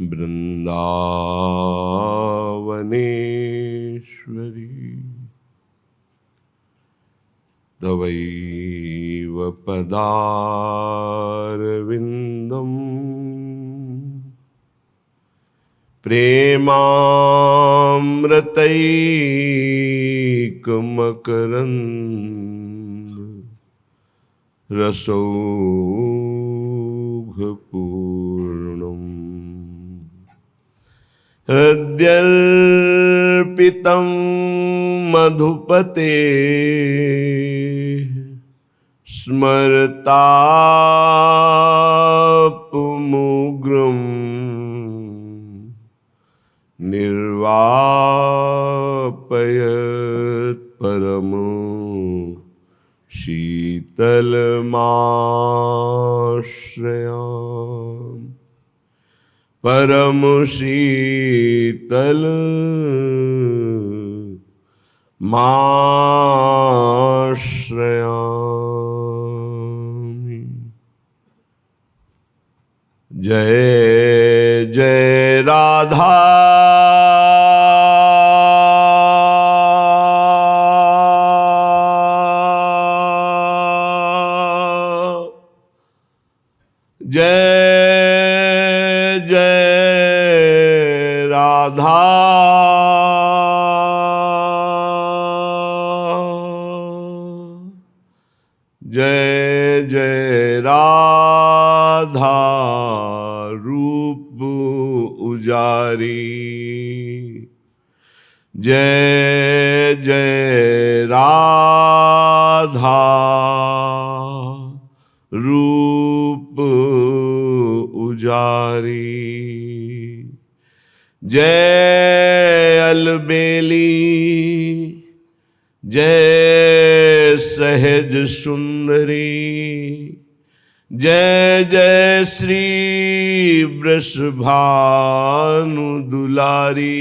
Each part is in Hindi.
वृन्दावनेश्वरी तवैव पदारविन्दम् प्रेमामृतैकमकरन्द रसौघपूर्णम् हृद्यर्पितं मधुपते स्मरतापुमुग्रं निर्वापयत् परमो शीतलमाश्रयामि परम शीतल माश्रयामि। जय जय राधा जय जय राधा जय जय राधा रूप उजारी जय जय राधा रूप उजारी जय अलबेली जय सहज सुंदरी जय जय श्री वृषभानु दुलारी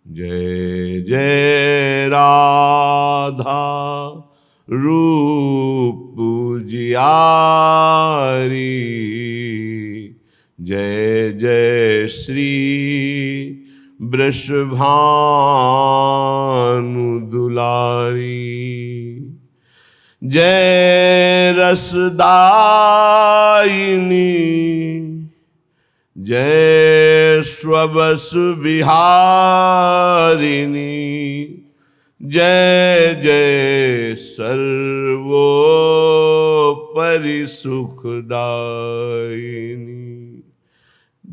जय जय राधा रूप जियारी जय जय श्री वृषभानु दुलारी जय रसदायिनी जय स्वबस विहारिणी जय जय सर्वोपरि सुखदायिनी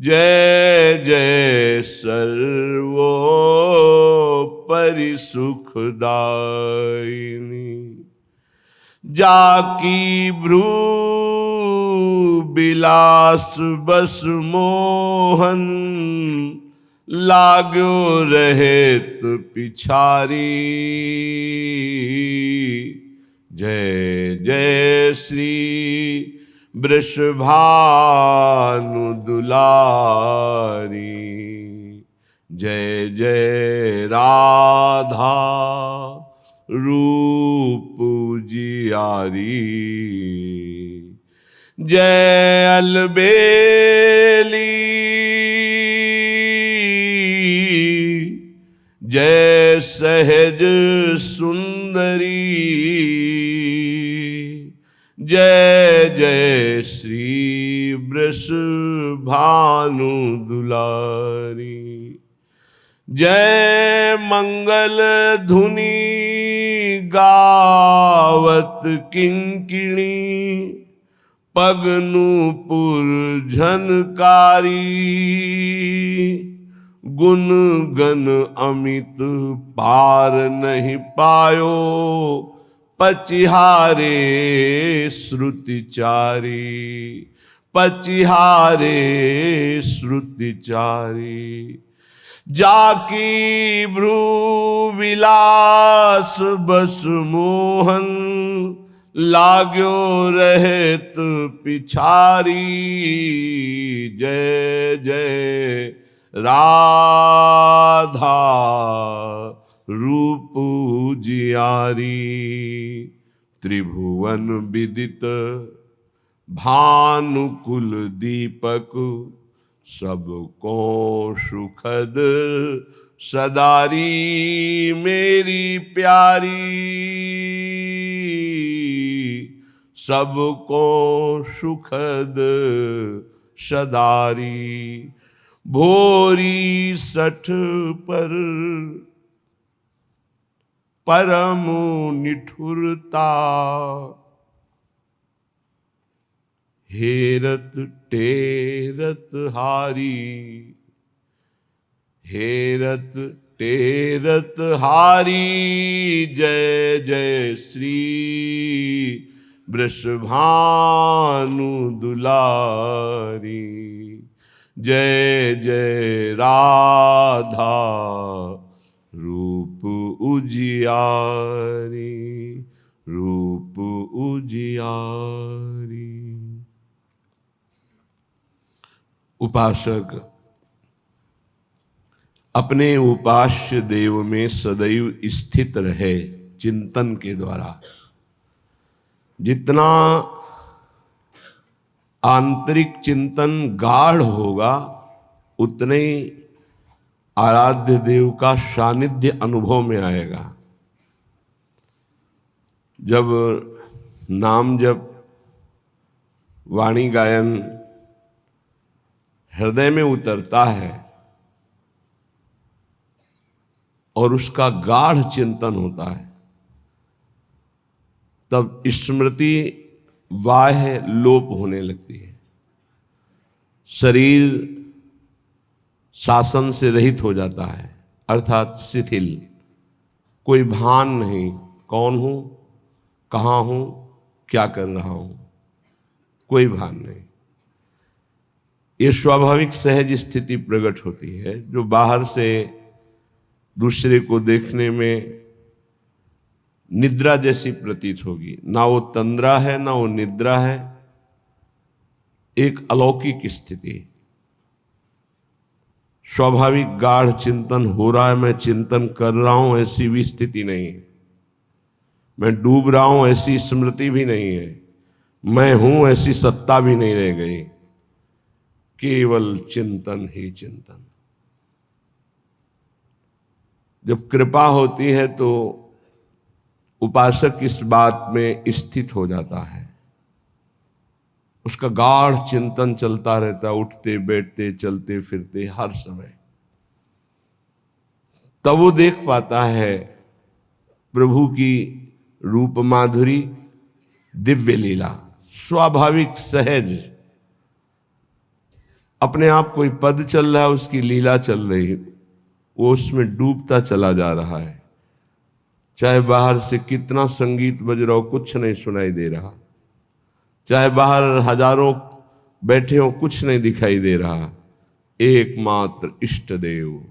जय जय सर्वोपरि सुखदायिनी जाकी भ्रू बिलास बस मोहन लाग्यो रहेत पिछारी जय जय श्री वृषभानु दुलारी जय जय राधा रूप जियारी जय अलबेली जय सहज सुंदरी जय जय श्री वृषभानु दुलारी जय मंगल धुनी गावत किंकिणी पगनुपुर झनकारी गुण गण अमित पार नहीं पायो पचिहारे श्रुतिचारी पचिहारे श्रुतिचारी जाकी भ्रू विलास बस मोहन लाग्यो रहेत पिछारी जय जय राधा रूप जियारी त्रिभुवन विदित भानुकुल दीपक सबको सुखद सदारी मेरी प्यारी, सबको सुखद सदारी। भोरी सठ पर परम निठुरता, हेरत टेरत हारी, हेरत टेरत हारी। जय जय श्री वृषभानु दुलारी, जय जय राधा रूप उजियारी, रूप उजियारी। उपासक अपने उपास्य देव में सदैव स्थित रहे चिंतन के द्वारा। जितना आंतरिक चिंतन गाढ़ होगा उतने आराध्य देव का सानिध्य अनुभव में आएगा। जब नाम जप वाणी गायन हृदय में उतरता है और उसका गाढ़ चिंतन होता है, तब स्मृति बाह्य लोप होने लगती है। शरीर शासन से रहित हो जाता है, अर्थात शिथिल। कोई भान नहीं, कौन हूं, कहाँ हूं, क्या कर रहा हूं, कोई भान नहीं। ये स्वाभाविक सहज स्थिति प्रकट होती है जो बाहर से दूसरे को देखने में निद्रा जैसी प्रतीत होगी। ना वो तंद्रा है ना वो निद्रा है, एक अलौकिक स्थिति। स्वाभाविक गाढ़ चिंतन हो रहा है, मैं चिंतन कर रहा हूं, ऐसी भी स्थिति नहीं है। मैं डूब रहा हूं, ऐसी स्मृति भी नहीं है। मैं हूं, ऐसी सत्ता भी नहीं रह गई। केवल चिंतन ही चिंतन। जब कृपा होती है तो उपासक इस बात में स्थित हो जाता है। उसका गाढ़ चिंतन चलता रहता, उठते बैठते चलते फिरते हर समय। तब वो देख पाता है प्रभु की रूप माधुरी, दिव्य लीला। स्वाभाविक सहज अपने आप कोई पद चल रहा है, उसकी लीला चल रही, वो उसमें डूबता चला जा रहा है। चाहे बाहर से कितना संगीत बज रहा हो, कुछ नहीं सुनाई दे रहा। चाहे बाहर हजारों बैठे हो, कुछ नहीं दिखाई दे रहा। एकमात्र इष्ट देव,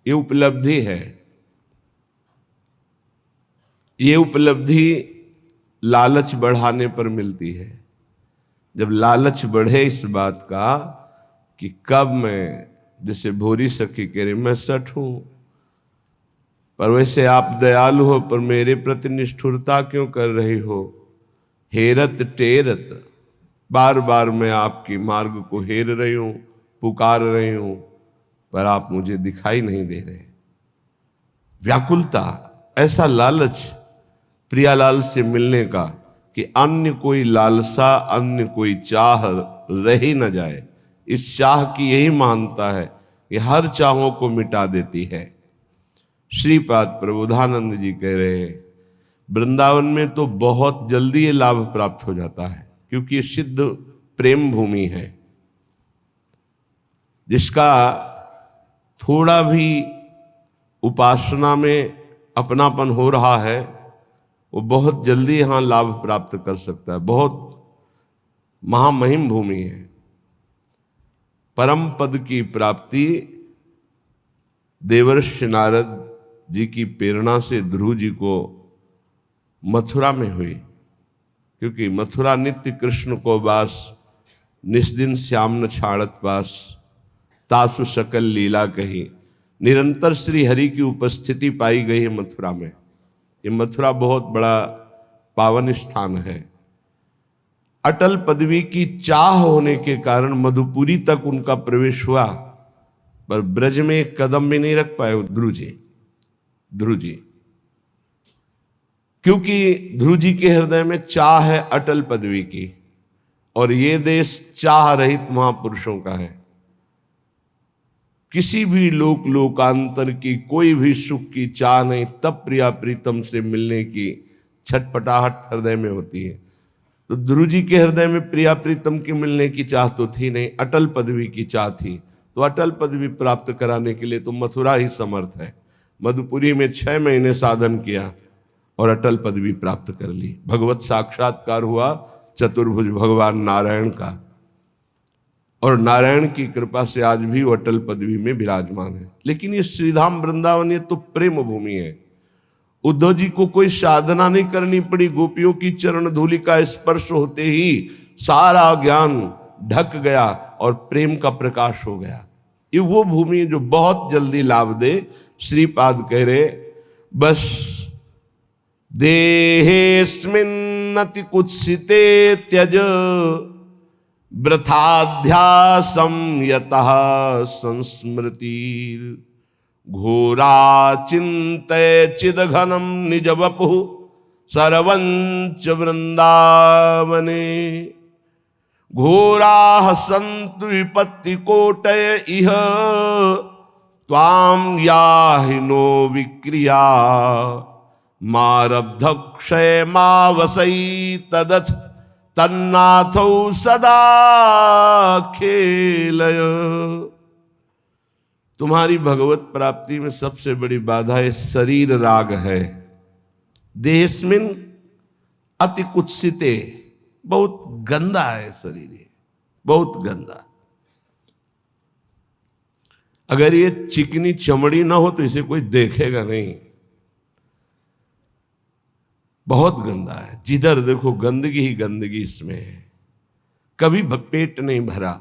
ये उपलब्धि है। ये उपलब्धि लालच बढ़ाने पर मिलती है। जब लालच बढ़े इस बात का कि कब मैं, जैसे भोरी सखी कह रही, मैं सठ हूं, पर वैसे आप दयालु हो, पर मेरे प्रति निष्ठुरता क्यों कर रही हो? हेरत टेरत, बार बार मैं आपके मार्ग को हेर रही हूं, पुकार रही हूं, पर आप मुझे दिखाई नहीं दे रहे। व्याकुलता, ऐसा लालच प्रियालाल से मिलने का कि अन्य कोई लालसा, अन्य कोई चाह रह ही न जाए। इस चाह की यही मानता है कि हर चाहों को मिटा देती है। श्रीपाद प्रबोधानंद जी कह रहे हैं, वृंदावन में तो बहुत जल्दी ये लाभ प्राप्त हो जाता है, क्योंकि ये सिद्ध प्रेम भूमि है। जिसका थोड़ा भी उपासना में अपनापन हो रहा है, वो बहुत जल्दी यहां लाभ प्राप्त कर सकता है। बहुत महामहिम भूमि है। परम पद की प्राप्ति देवर्षि नारद जी की प्रेरणा से ध्रुव जी को मथुरा में हुई, क्योंकि मथुरा नित्य कृष्ण को वास, निस्दिन श्याम न छाड़त पास, तासु सकल लीला कही। निरंतर श्री हरि की उपस्थिति पाई गई है मथुरा में। ये मथुरा बहुत बड़ा पावन स्थान है। अटल पदवी की चाह होने के कारण मधुपुरी तक उनका प्रवेश हुआ, पर ब्रज में एक कदम भी नहीं रख पाए ध्रुव जी, क्योंकि ध्रुव जी के हृदय में चाह है अटल पदवी की, और ये देश चाह रहित महापुरुषों का है। किसी भी लोकांतर की कोई भी सुख की चाह नहीं, तब प्रिया प्रीतम से मिलने की छटपटाहट हृदय में होती है। तो ध्रुव जी के हृदय में प्रिया प्रीतम की मिलने की चाह तो थी नहीं, अटल पदवी की चाह थी। तो अटल पदवी प्राप्त कराने के लिए तो मथुरा ही समर्थ है। मधुपुरी में 6 महीने साधन किया और अटल पदवी प्राप्त कर ली। भगवत साक्षात्कार हुआ चतुर्भुज भगवान नारायण का, और नारायण की कृपा से आज भी वो अटल पदवी में विराजमान है। लेकिन ये श्रीधाम वृंदावन ये तो प्रेम भूमि है। उद्धव जी को कोई साधना नहीं करनी पड़ी, गोपियों की चरण धूलि का स्पर्श होते ही सारा ज्ञान ढक गया और प्रेम का प्रकाश हो गया। ये वो भूमि जो बहुत जल्दी लाभ दे। श्रीपाद कह रहे बस देहेस्मिन्नति कुत्सिते त्यज वृथाध्यासं यतः संस्मृतिर् घोरा चिन्तय चिदघनं निज वपुः सर्वञ्च वृन्दावने घोराः सन्तु विपत्तिकोटय इह त्वां याहि नो विक्रिया मारब्धक्षय मावसै तदथ तन्नाथौ सदा खेलय। तुम्हारी भगवत प्राप्ति में सबसे बड़ी बाधा ये शरीर राग है। देहस्मिन अति कुत्सिते, बहुत गंदा है शरीर, ये बहुत गंदा। अगर ये चिकनी चमड़ी ना हो तो इसे कोई देखेगा नहीं, बहुत गंदा है। जिधर देखो गंदगी ही गंदगी इसमें है। कभी पेट नहीं भरा,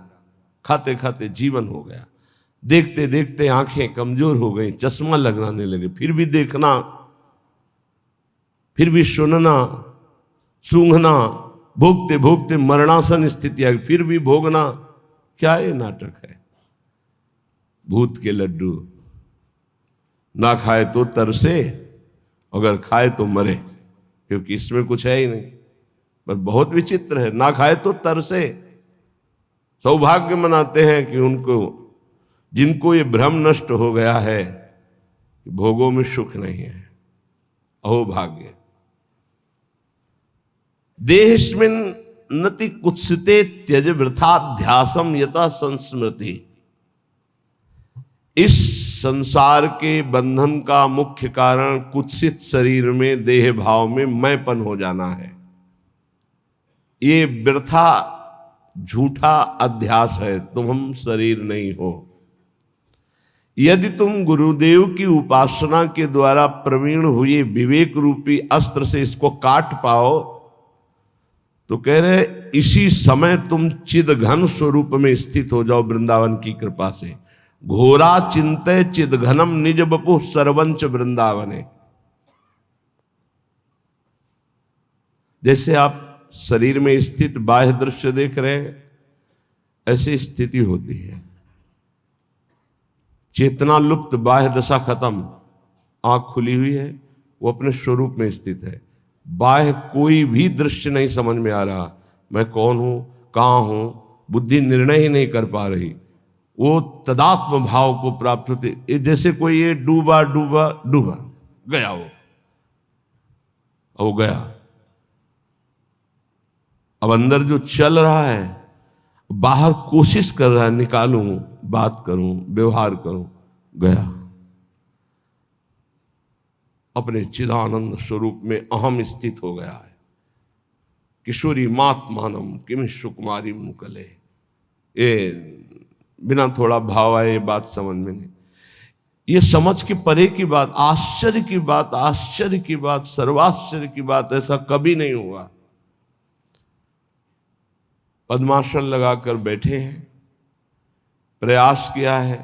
खाते खाते जीवन हो गया, देखते देखते आंखें कमजोर हो गई, चश्मा लगाने लगे, फिर भी देखना, फिर भी सुनना, सूंघना, भोगते भोगते मरणासन स्थिति आई, फिर भी भोगना। क्या ये नाटक है? भूत के लड्डू। ना खाए तो तरसे, अगर खाए तो मरे, क्योंकि इसमें कुछ है ही नहीं। पर बहुत विचित्र है, ना खाए तो तरसे। सौभाग्य मनाते हैं कि उनको, जिनको ये भ्रम नष्ट हो गया है कि भोगों में सुख नहीं है। अहो भाग्य। देहस्मिन् नति कुत्सिते त्यज वृथाध्यासम यथा संस्मृति। इस संसार के बंधन का मुख्य कारण कुत्सित शरीर में, देह भाव में मैंपन हो जाना है। ये वृथा झूठा अध्यास है, तुम शरीर नहीं हो। यदि तुम गुरुदेव की उपासना के द्वारा प्रवीण हुए विवेक रूपी अस्त्र से इसको काट पाओ तो कह रहे इसी समय तुम चिदघन स्वरूप में स्थित हो जाओ वृंदावन की कृपा से। घोरा चिंतय चिदघनम निज बपु सर्वंच वृंदावने। जैसे आप शरीर में स्थित बाह्य दृश्य देख रहे हैं, ऐसी स्थिति होती है। चेतना लुप्त, बाह्य दशा खत्म, आंख खुली हुई है, वो अपने स्वरूप में स्थित है। बाह्य कोई भी दृश्य नहीं समझ में आ रहा, मैं कौन हूं, कहां हूं, बुद्धि निर्णय ही नहीं कर पा रही। वो तदात्म भाव को प्राप्त होते, जैसे कोई ये डूबा डूबा डूबा गया, वो गया। अब अंदर जो चल रहा है, बाहर कोशिश कर रहा है, निकालूं, बात करूं, व्यवहार करूं, गया। अपने चिदानंद स्वरूप में अहम स्थित हो गया है। किशोरी मात्मानम किम सुकुमारी मुकले। ये बिना थोड़ा भाव आए ये बात समझ में नहीं। ये समझ के परे की बात, आश्चर्य की बात, आश्चर्य की बात, सर्वाश्चर्य की बात, ऐसा कभी नहीं हुआ। पद्मासन लगाकर बैठे हैं, प्रयास किया है,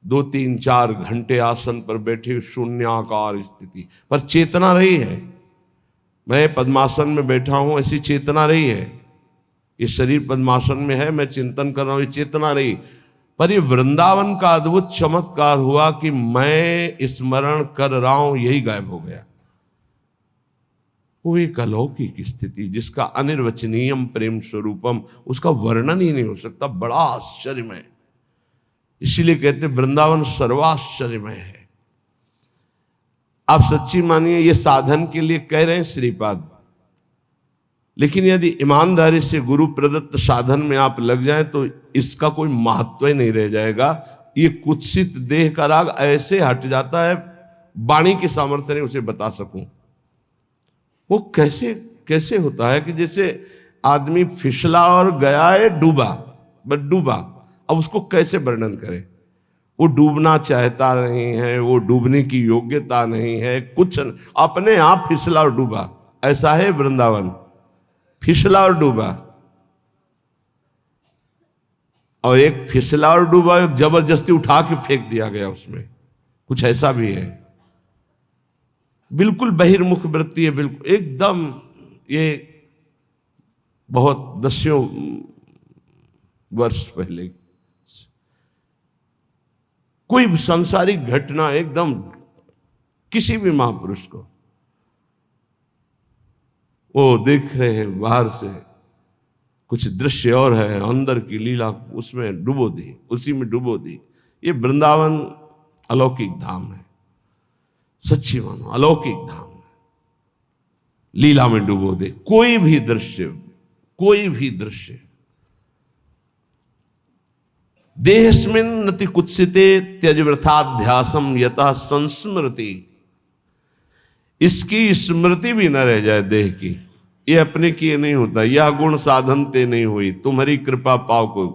2, 3, 4 घंटे आसन पर बैठे शून्याकार स्थिति पर चेतना रही है। मैं पद्मासन में बैठा हूं, ऐसी चेतना रही है। ये शरीर पद्मासन में है, मैं चिंतन कर रहा हूं, ये चेतना रही। पर ये वृंदावन का अद्भुत चमत्कार हुआ कि मैं स्मरण कर रहा हूं, यही गायब हो गया। वो एक अलौकिक स्थिति जिसका अनिर्वचनीयम प्रेम स्वरूपम, उसका वर्णन ही नहीं हो सकता, बड़ा आश्चर्यमय। इसीलिए कहते वृंदावन सर्वाश्चर्यमय है। आप सच्ची मानिए, ये साधन के लिए कह रहे हैं श्रीपाद, लेकिन यदि ईमानदारी से गुरु प्रदत्त साधन में आप लग जाएं तो इसका कोई महत्व ही नहीं रह जाएगा। ये कुत्सित देह का राग ऐसे हट जाता है, वाणी की सामर्थ्य नहीं उसे बता सकूं। वो कैसे कैसे होता है कि जैसे आदमी फिसला और गया है, डूबा, बस डूबा। अब उसको कैसे वर्णन करें? वो डूबना चाहता नहीं है, वो डूबने की योग्यता नहीं है, कुछ अपने आप फिसला और डूबा। ऐसा है वृंदावन, फिसला और डूबा। और एक फिसला और डूबा, एक जबरदस्ती उठा के फेंक दिया गया उसमें, कुछ ऐसा भी है। बिल्कुल बहिर्मुख वृत्ति है, बिल्कुल एकदम। ये बहुत दसियों वर्ष पहले कोई सांसारिक घटना एकदम किसी भी महापुरुष को वो देख रहे हैं बाहर से, कुछ दृश्य और है, अंदर की लीला उसमें डुबो दी, उसी में डुबो दी। ये वृंदावन अलौकिक धाम है, सच्ची मानो अलौकिक धाम है। लीला में डुबो दे कोई भी दृश्य, कोई भी दृश्य। देहस्मिन नति कुत्सिते त्यज वृथाध्यासम यतः संस्मृति। इसकी स्मृति भी न रह जाए देह की। ये अपने किए नहीं होता, यह गुण साधन ते नहीं हुई, तुम्हारी कृपा पाव को।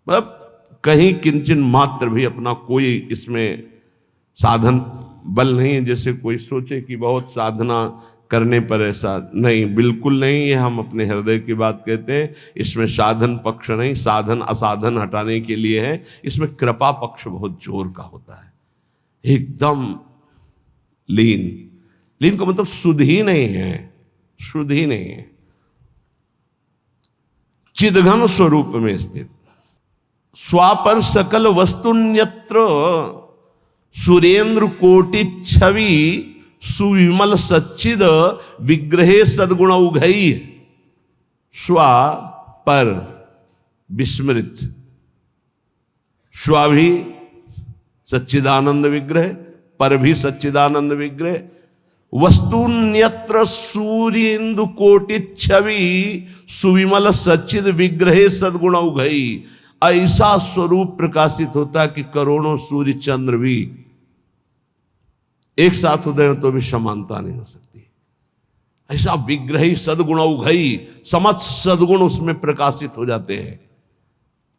मतलब कहीं किंचन मात्र भी अपना कोई इसमें साधन बल नहीं है। जैसे कोई सोचे कि बहुत साधना करने पर ऐसा नहीं, बिल्कुल नहीं। ये हम अपने हृदय की बात कहते हैं। इसमें साधन पक्ष नहीं, साधन असाधन हटाने के लिए है। इसमें कृपा पक्ष बहुत जोर का होता है, एकदम लीन। लीन का मतलब शुद्ध ही नहीं है, शुद्ध ही नहीं है, चिदघन स्वरूप में स्थित। स्वापर सकल वस्तुन्यत्र सुरेंद्र कोटि छवि सुविमल सच्चिद विग्रहे सद्गुण उघई। स्वा पर विस्मृत, स्वा भी सच्चिदानंद विग्रह, पर भी सच्चिदानंद विग्रह। वस्तुन्यत्र सूर्येन्दु कोटि छवि सुविमल सच्चिद विग्रहे सद्गुण उघई। ऐसा स्वरूप प्रकाशित होता है कि करोड़ों सूर्य चंद्र भी एक साथ उदय हो तो भी समानता नहीं हो सकती। ऐसा विग्रही सद्गुण उघई, समस्त सद्गुण उसमें प्रकाशित हो जाते हैं।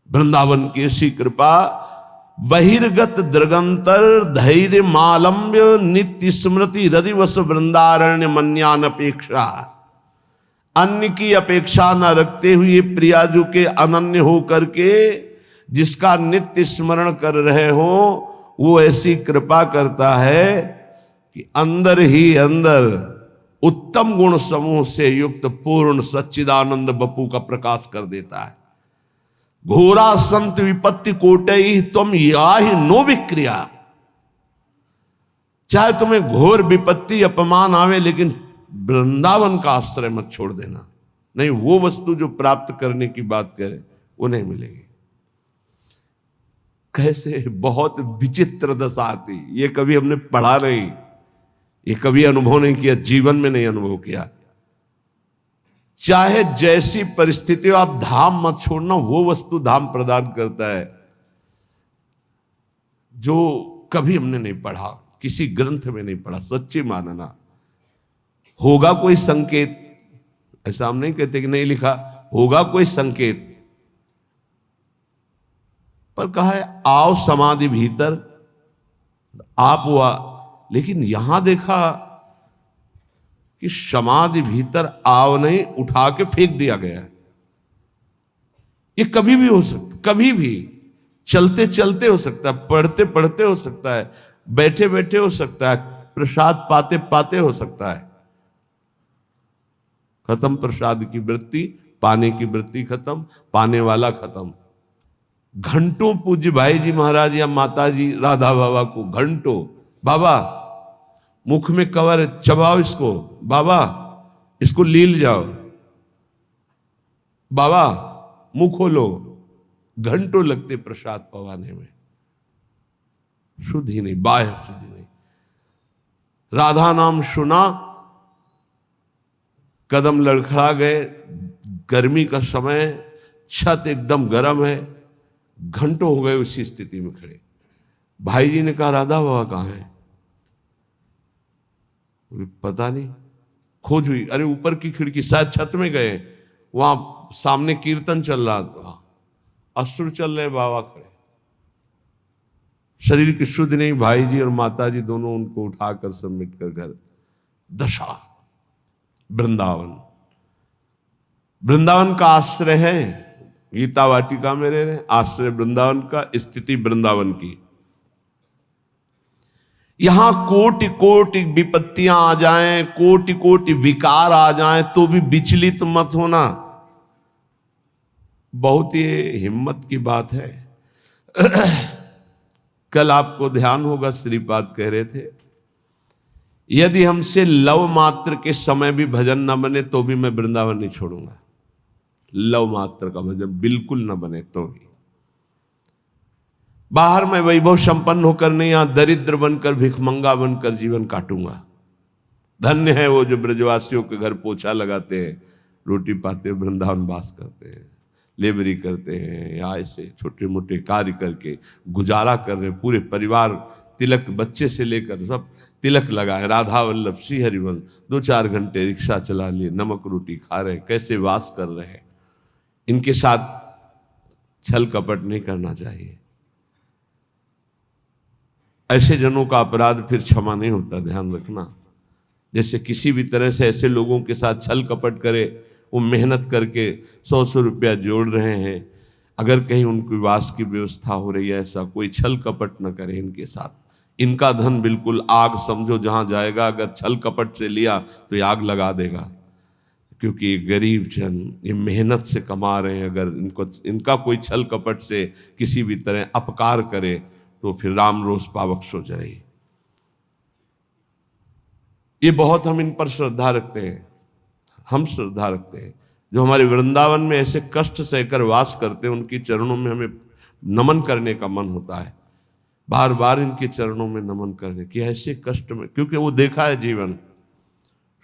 वृंदावन की ऐसी कृपा। बहिर्गत दृगंतर धैर्य मालम्य नित्य स्मृति हृदिवश वृंदारण्य मन्यान अपेक्षा। अन्य की अपेक्षा न रखते हुए प्रियाजू के अनन्य हो करके जिसका नित्य स्मरण कर रहे हो, वो ऐसी कृपा करता है कि अंदर ही अंदर उत्तम गुण समूह से युक्त पूर्ण सच्चिदानंद बपू का प्रकाश कर देता है। घोरा संत विपत्ति कोटई तुम याहि नो विक्रिया। चाहे तुम्हें घोर विपत्ति अपमान आवे, लेकिन वृंदावन का आश्रय मत छोड़ देना। नहीं, वो वस्तु जो प्राप्त करने की बात करे वो नहीं मिलेगी। कैसे बहुत विचित्र दशा आती, ये कभी हमने पढ़ा नहीं, ये कभी अनुभव नहीं किया, जीवन में नहीं अनुभव किया। चाहे जैसी परिस्थिति हो, आप धाम मत छोड़ना। वो वस्तु धाम प्रदान करता है जो कभी हमने नहीं पढ़ा, किसी ग्रंथ में नहीं पढ़ा। सच्ची मानना होगा कोई संकेत, ऐसा हम नहीं कहते कि नहीं लिखा, होगा कोई संकेत, पर कहा है आओ समाधि भीतर, आप हुआ। लेकिन यहां देखा कि समाधि भीतर आओ नहीं, उठा के फेंक दिया गया है। ये कभी भी हो सकता, कभी भी चलते चलते हो सकता है, पढ़ते पढ़ते हो सकता है, बैठे बैठे हो सकता है, प्रसाद पाते पाते हो सकता है। खत्म प्रसाद की वृत्ति, पाने की वृत्ति खत्म, पाने वाला खत्म। घंटों पूज्य भाई जी महाराज या माता जी राधा बाबा को घंटों, बाबा मुख में कवर है, चबाओ इसको, बाबा इसको लील जाओ, बाबा मुंह खोलो, घंटों लगते प्रसाद पवाने में। शुद्ध ही नहीं, बाह्य शुद्धि नहीं। राधा नाम सुना, कदम लड़खड़ा गए, गर्मी का समय, छत एकदम गर्म है, घंटों हो गए उसी स्थिति में खड़े। भाई जी ने कहा राधा बाबा कहाँ है? पता नहीं, खोज हुई, अरे ऊपर की खिड़की, शायद छत में गए, वहां सामने कीर्तन चल रहा था, असुर चल रहे, बाबा खड़े। शरीर की शुद्ध नहीं, भाई जी और माता जी दोनों उनको उठाकर समेट कर घर। दशा वृंदावन, वृंदावन का आश्रय है, गीता वाटिका में रह रहे, आश्रय वृंदावन का, स्थिति वृंदावन की। यहां कोटि कोटि विपत्तियां आ जाएं, कोटि कोटि विकार आ जाएं, तो भी विचलित मत होना। बहुत ही हिम्मत की बात है। कल आपको ध्यान होगा, श्रीपाद कह रहे थे, यदि हमसे लव मात्र के समय भी भजन न बने तो भी मैं वृंदावन नहीं छोड़ूंगा। लव मात्र का भजन बिल्कुल न बने तो भी। बाहर में वैभव संपन्न होकर नहीं, यहां दरिद्र बनकर, भिखमंगा बनकर जीवन काटूंगा। धन्य है वो जो ब्रजवासियों के घर पोछा लगाते हैं, रोटी पाते, वृंदावन वास करते हैं, लेबरी करते हैं, या ऐसे छोटे मोटे कार्य करके गुजारा कर रहे हैं। पूरे परिवार तिलक, बच्चे से लेकर सब तिलक लगाए, राधा वल्लभ श्री हरिवंश। 2-4 घंटे रिक्शा चला लिए, नमक रोटी खा रहे, कैसे वास कर रहे हैं। इनके साथ छल कपट नहीं करना चाहिए। ऐसे जनों का अपराध फिर क्षमा नहीं होता, ध्यान रखना। जैसे किसी भी तरह से ऐसे लोगों के साथ छल कपट करे, वो मेहनत करके 100 रुपया जोड़ रहे हैं, अगर कहीं उनकी वास की व्यवस्था हो रही है, ऐसा कोई छल कपट न करे इनके साथ। इनका धन बिल्कुल आग समझो, जहां जाएगा अगर छल कपट से लिया तो ये आग लगा देगा। क्योंकि ये गरीब जन ये मेहनत से कमा रहे हैं, अगर इनका कोई छल कपट से किसी भी तरह अपकार करे तो फिर राम रोष पावक सो जाए। ये बहुत हम इन पर श्रद्धा रखते हैं, हम श्रद्धा रखते हैं। जो हमारे वृंदावन में ऐसे कष्ट सहकर वास करते हैं, उनके चरणों में हमें नमन करने का मन होता है, बार बार इनके चरणों में नमन करने की। ऐसे कष्ट में, क्योंकि वो देखा है जीवन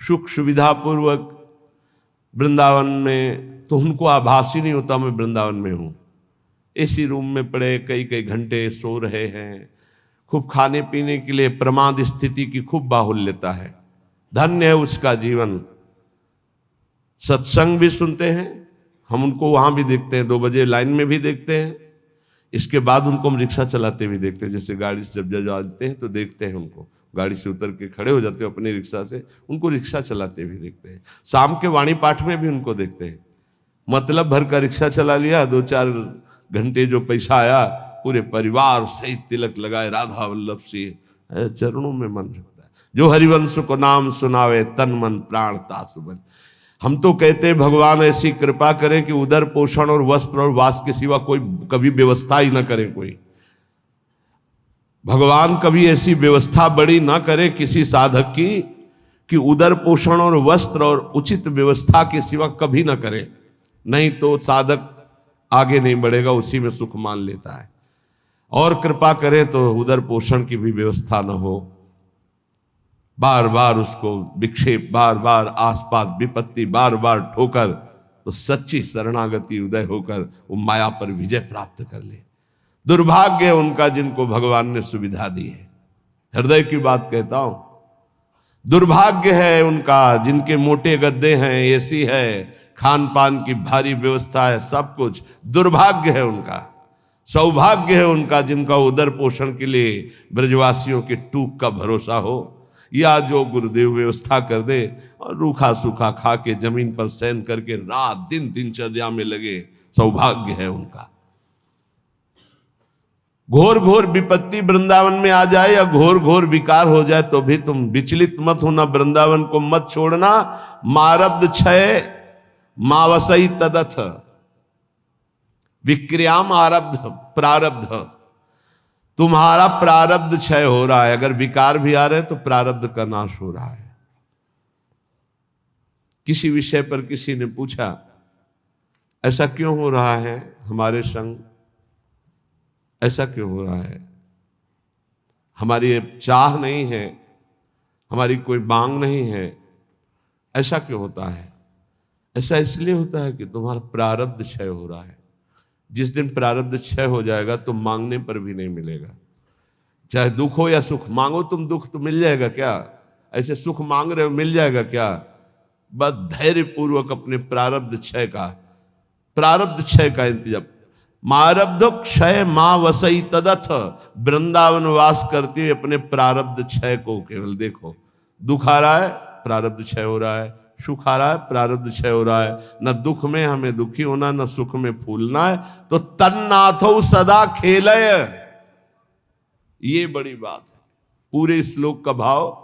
सुख सुविधा पूर्वक वृंदावन में, तो उनको आभास ही नहीं होता मैं वृंदावन में हूं। एसी रूम में पड़े कई कई घंटे सो रहे हैं, खूब खाने पीने के लिए प्रमाद स्थिति की खूब बाहुल्यता है। धन्य है उसका जीवन। सत्संग भी सुनते हैं, हम उनको वहां भी देखते हैं, 2 बजे लाइन में भी देखते हैं। इसके बाद उनको हम रिक्शा चलाते भी देखते हैं। जैसे गाड़ी से जब जाते हैं तो देखते हैं उनको, गाड़ी से उतर के खड़े हो जाते हैं अपनी रिक्शा से, उनको रिक्शा चलाते भी देखते हैं। शाम के वाणी पाठ में भी उनको देखते हैं। मतलब भर का रिक्शा चला लिया, 2-4 घंटे जो पैसा आया, पूरे परिवार सहित तिलक लगाए, राधा वल्लभ से चरणों में मन रखता है। जो हरिवंश को नाम सुनावे, तन मन प्राण तासु बन। हम तो कहते हैं भगवान ऐसी कृपा करें कि उदर पोषण और वस्त्र और वास के सिवा कोई कभी व्यवस्था ही ना करें। कोई भगवान कभी ऐसी व्यवस्था बड़ी ना करे किसी साधक की कि उदर पोषण और वस्त्र और उचित व्यवस्था के सिवा कभी ना करे। नहीं तो साधक आगे नहीं बढ़ेगा, उसी में सुख मान लेता है। और कृपा करें तो उदर पोषण की भी व्यवस्था ना हो, बार बार उसको विक्षेप, बार बार आसपास विपत्ति, बार बार ठोकर, तो सच्ची शरणागति उदय होकर वो माया पर विजय प्राप्त कर ले। दुर्भाग्य है उनका जिनको भगवान ने सुविधा दी है। हृदय की बात कहता हूं, दुर्भाग्य है उनका जिनके मोटे गद्दे हैं, एसी है, खान पान की भारी व्यवस्था है, सब कुछ। दुर्भाग्य है उनका। सौभाग्य है उनका जिनका उदर पोषण के लिए ब्रजवासियों के टूक का भरोसा हो, या जो गुरुदेव व्यवस्था कर दे और रूखा सूखा खा के जमीन पर शयन करके रात दिन दिनचर्या में लगे। सौभाग्य है उनका। घोर घोर विपत्ति वृंदावन में आ जाए या घोर घोर विकार हो जाए तो भी तुम विचलित मत होना, वृंदावन को मत छोड़ना। मारब्ध क्षय मावसई तदथ विक्रियाम आरब्ध प्रारब्ध, तुम्हारा प्रारब्ध क्षय हो रहा है। अगर विकार भी आ रहे तो प्रारब्ध का नाश हो रहा है। किसी विषय पर किसी ने पूछा ऐसा क्यों हो रहा है हमारे संग, ऐसा क्यों हो रहा है, हमारी चाह नहीं है, हमारी कोई मांग नहीं है, ऐसा क्यों होता है? ऐसा इसलिए होता है कि तुम्हारा प्रारब्ध क्षय हो रहा है। जिस दिन प्रारब्ध क्षय हो जाएगा तो मांगने पर भी नहीं मिलेगा। चाहे दुख हो या सुख, मांगो तुम दुख तो मिल जाएगा क्या? ऐसे सुख मांग रहे हो मिल जाएगा क्या? बस धैर्य पूर्वक अपने प्रारब्ध क्षय का इंतजाम। मारब्ध क्षय मां वसई तदथ, वृंदावन वास करते हुए अपने प्रारब्ध क्षय को केवल देखो। दुख आ रहा है प्रारब्ध क्षय हो रहा है, सुख आ रहा है प्रारब्ध क्षय हो रहा है। न दुख में हमें दुखी होना, न सुख में फूलना है। तो तन्नाथो सदा खेलय, ये बड़ी बात है पूरे श्लोक का भाव।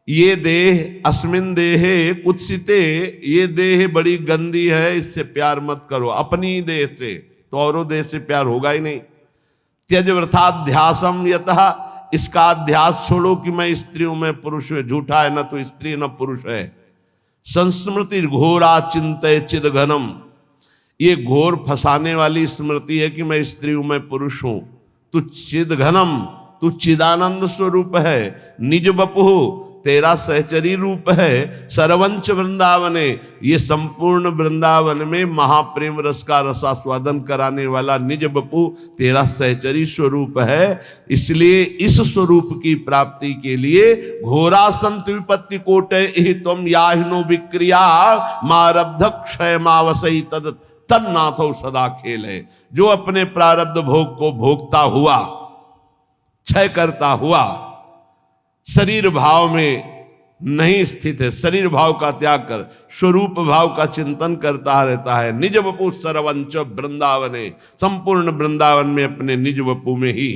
ये देह अस्मिन देहे कुत्सिते, ये देह बड़ी गंदी है, इससे प्यार मत करो। अपनी देह से तो औरों देह से प्यार होगा ही नहीं। त्यज वृथाध्यासम यतः, इसका अध्यास छोड़ो कि मैं स्त्री हूं मैं पुरुष हूं। झूठा है, न तो स्त्री न पुरुष है। संस्मृति घोरा चिंतय चिद घनम, ये घोर फंसाने वाली स्मृति है कि मैं स्त्री हूं मैं पुरुष हूं। तू चिद घनम, तू चिदानंद स्वरूप है। निज बपु, तेरा सहचरी रूप है। सरवंच वृंदावने, ये संपूर्ण वृंदावन में महाप्रेम रस का रसास्वादन कराने वाला निज बपू तेरा सहचरी स्वरूप है। इसलिए इस स्वरूप की प्राप्ति के लिए घोरा संत विपत्ति कोटे ही तुम याहिनो विक्रिया मारब्ध क्षय मावसई तद तन्नाथो सदा खेल है। जो अपने प्रारब्ध भोग को भोगता हुआ, क्षय करता हुआ, शरीर भाव में नहीं स्थित है, शरीर भाव का त्याग कर स्वरूप भाव का चिंतन करता रहता है। निज वपु सरवंच वृंदावने, संपूर्ण वृंदावन में अपने निज वपु में ही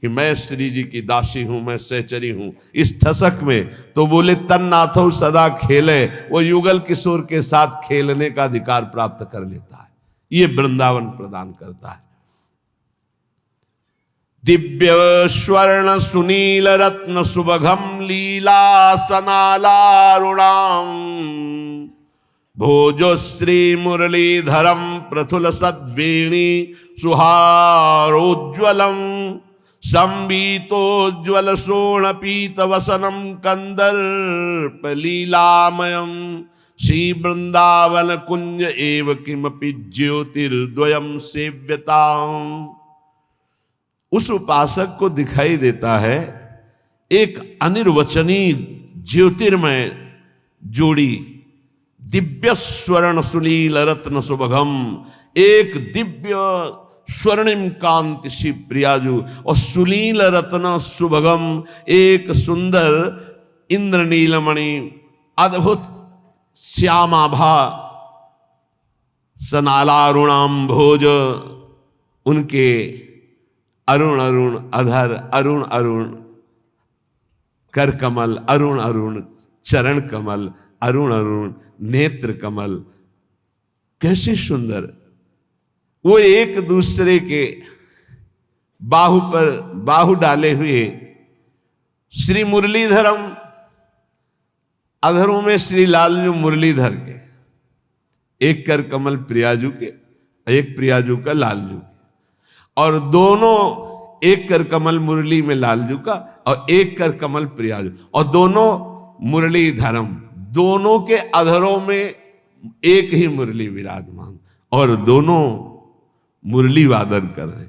कि मैं श्री जी की दासी हूं, मैं सहचरी हूं, इस ठसक में। तो बोले तन्नाथो सदा खेले, वो युगल किशोर के साथ खेलने का अधिकार प्राप्त कर लेता है। ये वृंदावन प्रदान करता है। दिव्य स्वर्ण सुनील रत्न सुभगम लीला सनालारुणाम, भोजो श्री मुरलीधरम प्रथुल सद्वेणी सुहारोज्वलम, संबीतोज्वल शोणपीत वसनम कंदर्प लीलामयम, श्री वृंदावन कुंज एव किमपि ज्योतिर्द्वयम सेव्यताम। उस उपासक को दिखाई देता है एक अनिर्वचनीय ज्योतिर्मय जोड़ी, दिव्य स्वर्ण सुनील रत्न सुभगम, एक दिव्य स्वर्णिम कांति शिव प्रियाजु और सुनील रत्न सुभगम, एक सुंदर इंद्रनीलमणि अद्भुत श्यामाभा सनालारुणाम भोज, उनके अरुण अरुण अधर, अरुण अरुण कर कमल, अरुण अरुण चरण कमल, अरुण अरुण नेत्र कमल, कैसे सुंदर। वो एक दूसरे के बाहु पर बाहु डाले हुए, श्री मुरलीधरम, अधरों में श्री लालजू मुरलीधर के, एक कर कमल प्रियाजू के, एक प्रियाजू का लालजू के, और दोनों एक कर कमल मुरली में लालजू का और एक कर कमल प्रियाजू, और दोनों मुरलीधरम, दोनों के अधरों में एक ही मुरली विराजमान और दोनों मुरली वादन कर रहे।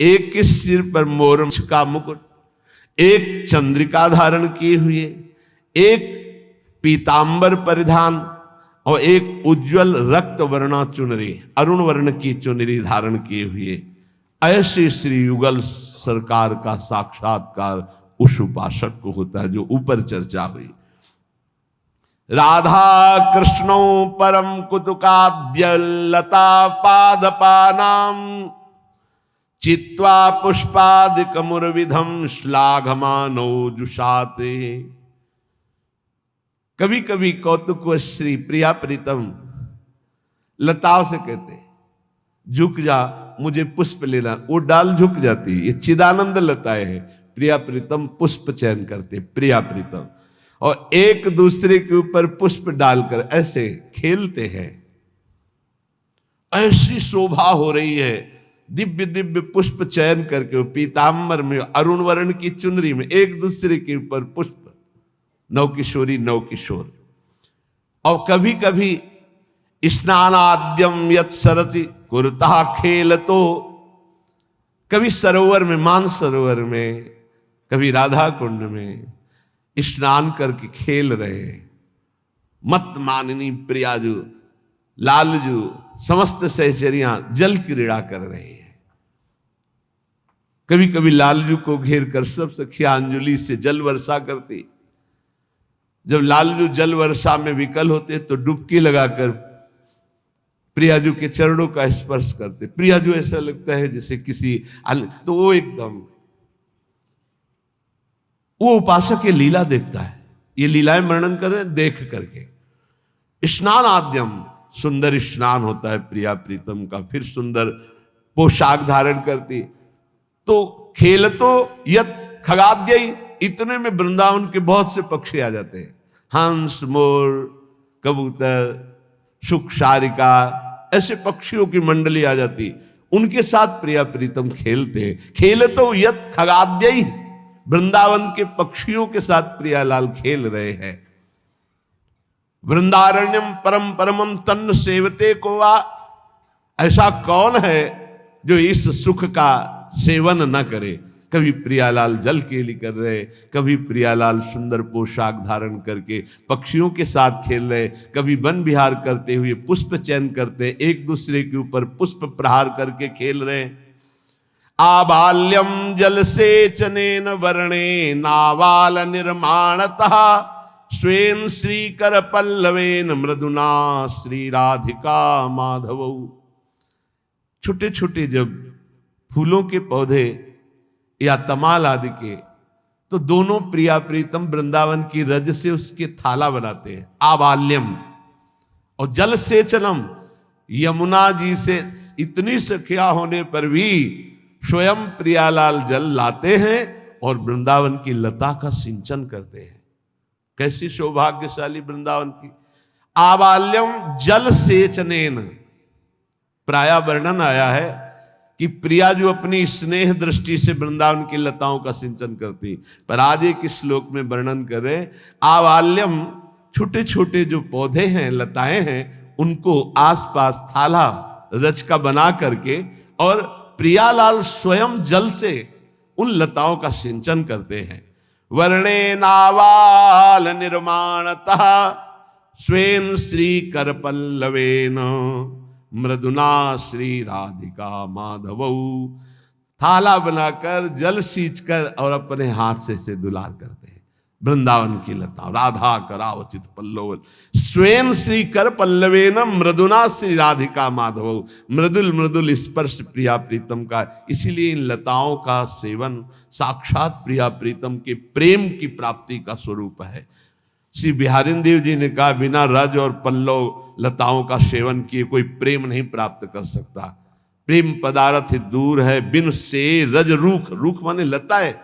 एक के सिर पर मोर का मुकुट, एक चंद्रिका धारण किए हुए, एक पीतांबर परिधान और एक उज्जवल रक्त वर्णा चुनरी, अरुण वर्ण की चुनरी धारण किए हुए। ऐसे श्री युगल सरकार का साक्षात्कार उस उपासक को होता है जो ऊपर चर्चा हुई। राधा कृष्णो परम कुतुकाद्य लता पादपानाम, चित्वा पुष्पादिकमुर्विधम श्लाघमानो जुषाते। कभी कभी कौतुकवश्री प्रिया प्रीतम लताओं से कहते झुक जा, मुझे पुष्प लेना, वो डाल झुक जाती। ये चिदानंद लताएं हैं। प्रिया प्रीतम पुष्प चयन करते, प्रिया प्रीतम, और एक दूसरे के ऊपर पुष्प डालकर ऐसे खेलते हैं। ऐसी शोभा हो रही है, दिव्य दिव्य पुष्प चयन करके वो पीताम्बर में, अरुण वर्ण की चुनरी में एक दूसरे के ऊपर पुष्प, नव किशोरी नव किशोर। और कभी कभी स्नानाद्यम यत् सरति कुरुता खेल, तो कभी सरोवर में, मान सरोवर में, कभी राधा कुंड में स्नान करके खेल रहे। मत माननी प्रियाजू लालजू समस्त सहचरियां जल क्रीड़ा कर रहे हैं। कभी कभी लालजू को घेर कर सब सखियां अंजलि से जल वर्षा करती। जब लालजू जल वर्षा में विकल होते तो डुबकी लगाकर प्रियाजू के चरणों का स्पर्श करते। प्रियाजू ऐसा लगता है जैसे किसी तो वो एकदम, वो उपासक ये लीला देखता है, ये लीलाएं वर्णन कर रहे देख करके। स्नान आद्यम, सुंदर स्नान होता है प्रिया प्रीतम का, फिर सुंदर पोशाक धारण करती। तो खेल तो यत खगाद्य, इतने में वृंदावन के बहुत से पक्षी आ जाते हैं, हंस मोर कबूतर सुख सारिका, ऐसे पक्षियों की मंडली आ जाती। उनके साथ प्रिया प्रीतम खेलते हैं। खेल तो यत खगाद्य, वृंदावन के पक्षियों के साथ प्रियालाल खेल रहे हैं। वृंदारण्यम परम परमम तन्न सेवते को वा, ऐसा कौन है जो इस सुख का सेवन न करे। कभी प्रियालाल जल केली कर रहे, कभी प्रियालाल सुंदर पोशाक धारण करके पक्षियों के साथ खेल रहे, कभी वन विहार करते हुए पुष्प चयन करते, एक दूसरे के ऊपर पुष्प प्रहार करके खेल रहे। आबाल्यम जल सेचनेन वर्णे नावाल निर्माणतः स्वेन श्रीकर पल्लवेन मृदुना श्री राधिका माधव। छोटे छोटे जब फूलों के पौधे या तमाल आदि के, तो दोनों प्रिया प्रीतम वृंदावन की रज से उसके थाला बनाते हैं। आबाल्यम और जल सेचनम, यमुना जी से इतनी सखिया होने पर भी स्वयं प्रियालाल जल लाते हैं और वृंदावन की लता का सिंचन करते हैं। कैसी सौभाग्यशाली वृंदावन की। आबाल्यम जल सेचनेन, प्राय वर्णन आया है कि प्रिया जो अपनी स्नेह दृष्टि से वृंदावन की लताओं का सिंचन करती, पर आज एक श्लोक में वर्णन करे आबाल्यम, छोटे छोटे जो पौधे हैं लताएं हैं, उनको आसपास थाला रच का बना करके, और प्रियालाल स्वयं जल से उन लताओं का सिंचन करते हैं। वर्णे नावाल निर्माणतः स्वेन श्री कर पल्लवेन मृदुना श्री राधिका माधव। थाला बनाकर जल सींचकर और अपने हाथ से इसे दुलार करते हैं। वृंदावन की लता राधा करावचित पल्लव स्वयं श्री कर पल्लवेन मृदुना श्री राधिका माधव। मृदुल मृदुल स्पर्श प्रिया प्रीतम का। इसीलिए इन लताओं का सेवन साक्षात प्रिया प्रीतम के प्रेम की प्राप्ति का स्वरूप है। श्री बिहारी देव जी ने कहा, बिना रज और पल्लव लताओं का सेवन किए कोई प्रेम नहीं प्राप्त कर सकता। प्रेम पदार्थ दूर है बिन से रज रूख, रूख माने लता है।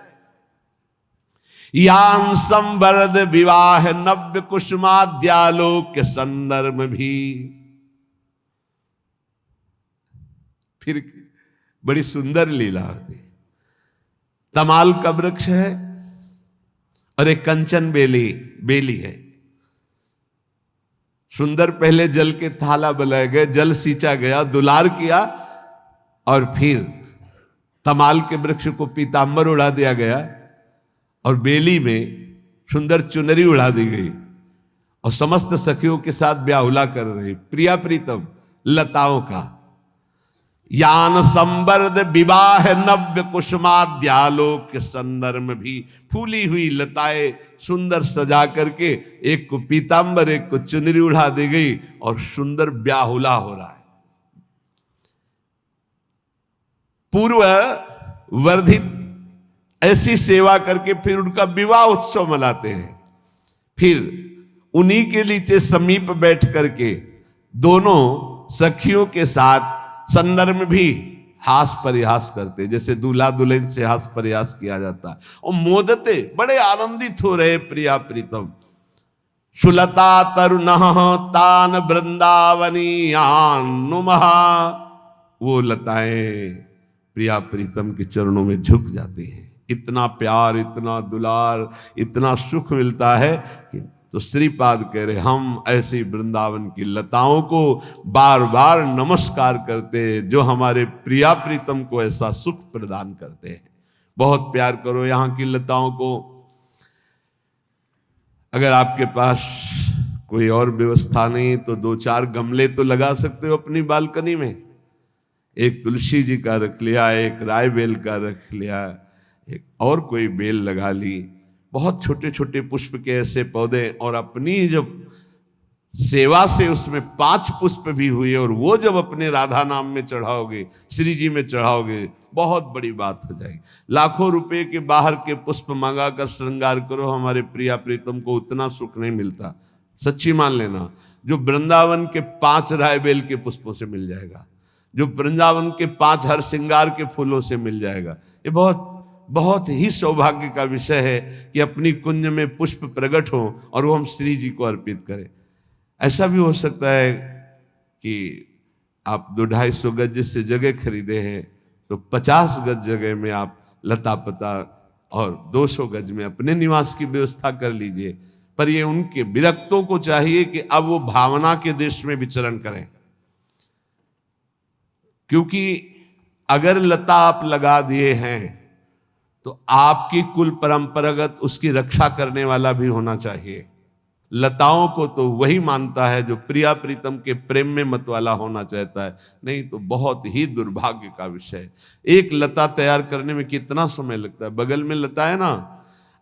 यान संवर्द विवाह नव्य कुसुमाद्यालोक के संदर्भ भी। फिर बड़ी सुंदर लीला होती। तमाल का वृक्ष है और एक कंचन बेली है। सुंदर पहले जल के थाला बनाए गए, जल सींचा गया, दुलार किया, और फिर तमाल के वृक्ष को पीतांबर उड़ा दिया गया और बेली में सुंदर चुनरी उड़ा दी गई और समस्त सखियों के साथ ब्याहुला कर रहे प्रिया प्रीतम लताओं का। यान संवर्द विवाह नव्य कुसुमाद्यालोक के संदर्भ भी। फूली हुई लताएं सुंदर सजा करके एक को पीतांबर एक को चुनरी उड़ा दी गई और सुंदर ब्याहुला हो रहा है। पूर्व वर्धित ऐसी सेवा करके फिर उनका विवाह उत्सव मनाते हैं। फिर उन्हीं के नीचे समीप बैठ करके दोनों सखियों के साथ संदर्भ में भी हास परिहास करते, जैसे दूल्हा दुल्हन से हास परिहास किया जाता है। और मोदते बड़े आनंदित हो रहे प्रिया प्रीतम। सुलता तरुणः तान वृंदावनीयान नुमहा, वो लताएं प्रिया प्रीतम के चरणों में झुक जाती हैं। इतना प्यार, इतना दुलार, इतना सुख मिलता है कि तो श्रीपाद कह रहे हम ऐसी वृंदावन की लताओं को बार बार नमस्कार करते हैं जो हमारे प्रिया प्रीतम को ऐसा सुख प्रदान करते हैं। बहुत प्यार करो यहाँ की लताओं को। अगर आपके पास कोई और व्यवस्था नहीं तो 2-4 गमले तो लगा सकते हो अपनी बालकनी में। एक तुलसी जी का रख लिया, एक राय बेल का रख लिया, एक और कोई बेल लगा ली। बहुत छोटे छोटे पुष्प के ऐसे पौधे, और अपनी जब सेवा से उसमें 5 पुष्प भी हुए और वो जब अपने राधा नाम में चढ़ाओगे, श्री जी में चढ़ाओगे, बहुत बड़ी बात हो जाएगी। लाखों रुपए के बाहर के पुष्प मंगा कर श्रृंगार करो, हमारे प्रिया प्रीतम को उतना सुख नहीं मिलता। सच्ची मान लेना, जो वृंदावन के 5 रायबेल के पुष्पों से मिल जाएगा, जो वृंदावन के 5 हर श्रृंगार के फूलों से मिल जाएगा। ये बहुत बहुत ही सौभाग्य का विषय है कि अपनी कुंज में पुष्प प्रकट हो और वो हम श्री जी को अर्पित करें। ऐसा भी हो सकता है कि आप 200-250 गज से जगह खरीदे हैं तो 50 गज जगह में आप लता पता और 200 गज में अपने निवास की व्यवस्था कर लीजिए। पर ये उनके विरक्तों को चाहिए कि अब वो भावना के देश में विचरण करें, क्योंकि अगर लता आप लगा दिए हैं तो आपकी कुल परंपरागत उसकी रक्षा करने वाला भी होना चाहिए। लताओं को तो वही मानता है जो प्रिया प्रीतम के प्रेम में मत वाला होना चाहता है, नहीं तो बहुत ही दुर्भाग्य का विषय है। एक लता तैयार करने में कितना समय लगता है। बगल में लता है ना,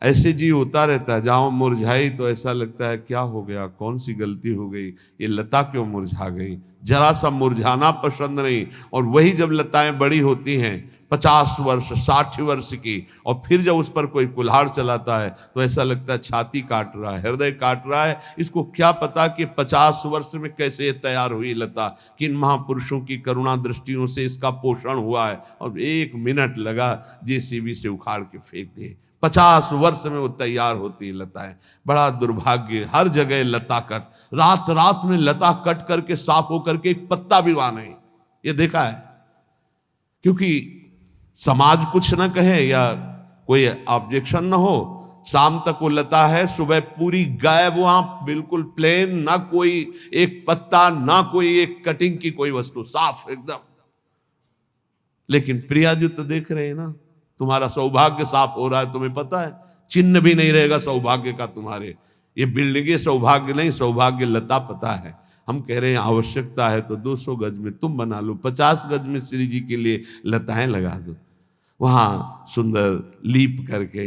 ऐसे जी होता रहता है, जहाँ मुरझाई तो ऐसा लगता है क्या हो गया, कौन सी गलती हो गई, ये लता क्यों मुरझा गई। जरा सा मुरझाना पसंद नहीं। और वही जब लताएं बड़ी होती हैं 50 वर्ष 60 वर्ष की, और फिर जब उस पर कोई कुल्हाड़ चलाता है तो ऐसा लगता है छाती काट रहा है, हृदय काट रहा है। इसको क्या पता कि 50 वर्ष में कैसे तैयार हुई लता, किन महापुरुषों की करुणा दृष्टियों से इसका पोषण हुआ है, और 1 मिनट लगा जेसीबी से उखाड़ के फेंक दे। 50 वर्ष में वो तैयार होती लता है। बड़ा दुर्भाग्य, हर जगह लता कट, रात रात में लता कट करके साफ होकर के एक पत्ता भी वहां नहीं, ये देखा है। क्योंकि समाज कुछ ना कहे या कोई ऑब्जेक्शन ना हो, शाम तक वो लता है, सुबह पूरी गायब, वहां बिल्कुल प्लेन, ना कोई एक पत्ता, ना कोई एक कटिंग की कोई वस्तु, साफ एकदम। लेकिन प्रिया जी तो देख रहे हैं ना, तुम्हारा सौभाग्य साफ हो रहा है, तुम्हें पता है, चिन्ह भी नहीं रहेगा सौभाग्य का तुम्हारे। ये बिल्डिंगे सौभाग्य नहीं, सौभाग्य लता पता है। हम कह रहे हैं आवश्यकता है तो 200 गज में तुम बना लो, 50 गज में श्री जी के लिए लताएं लगा दो। वहां सुंदर लीप करके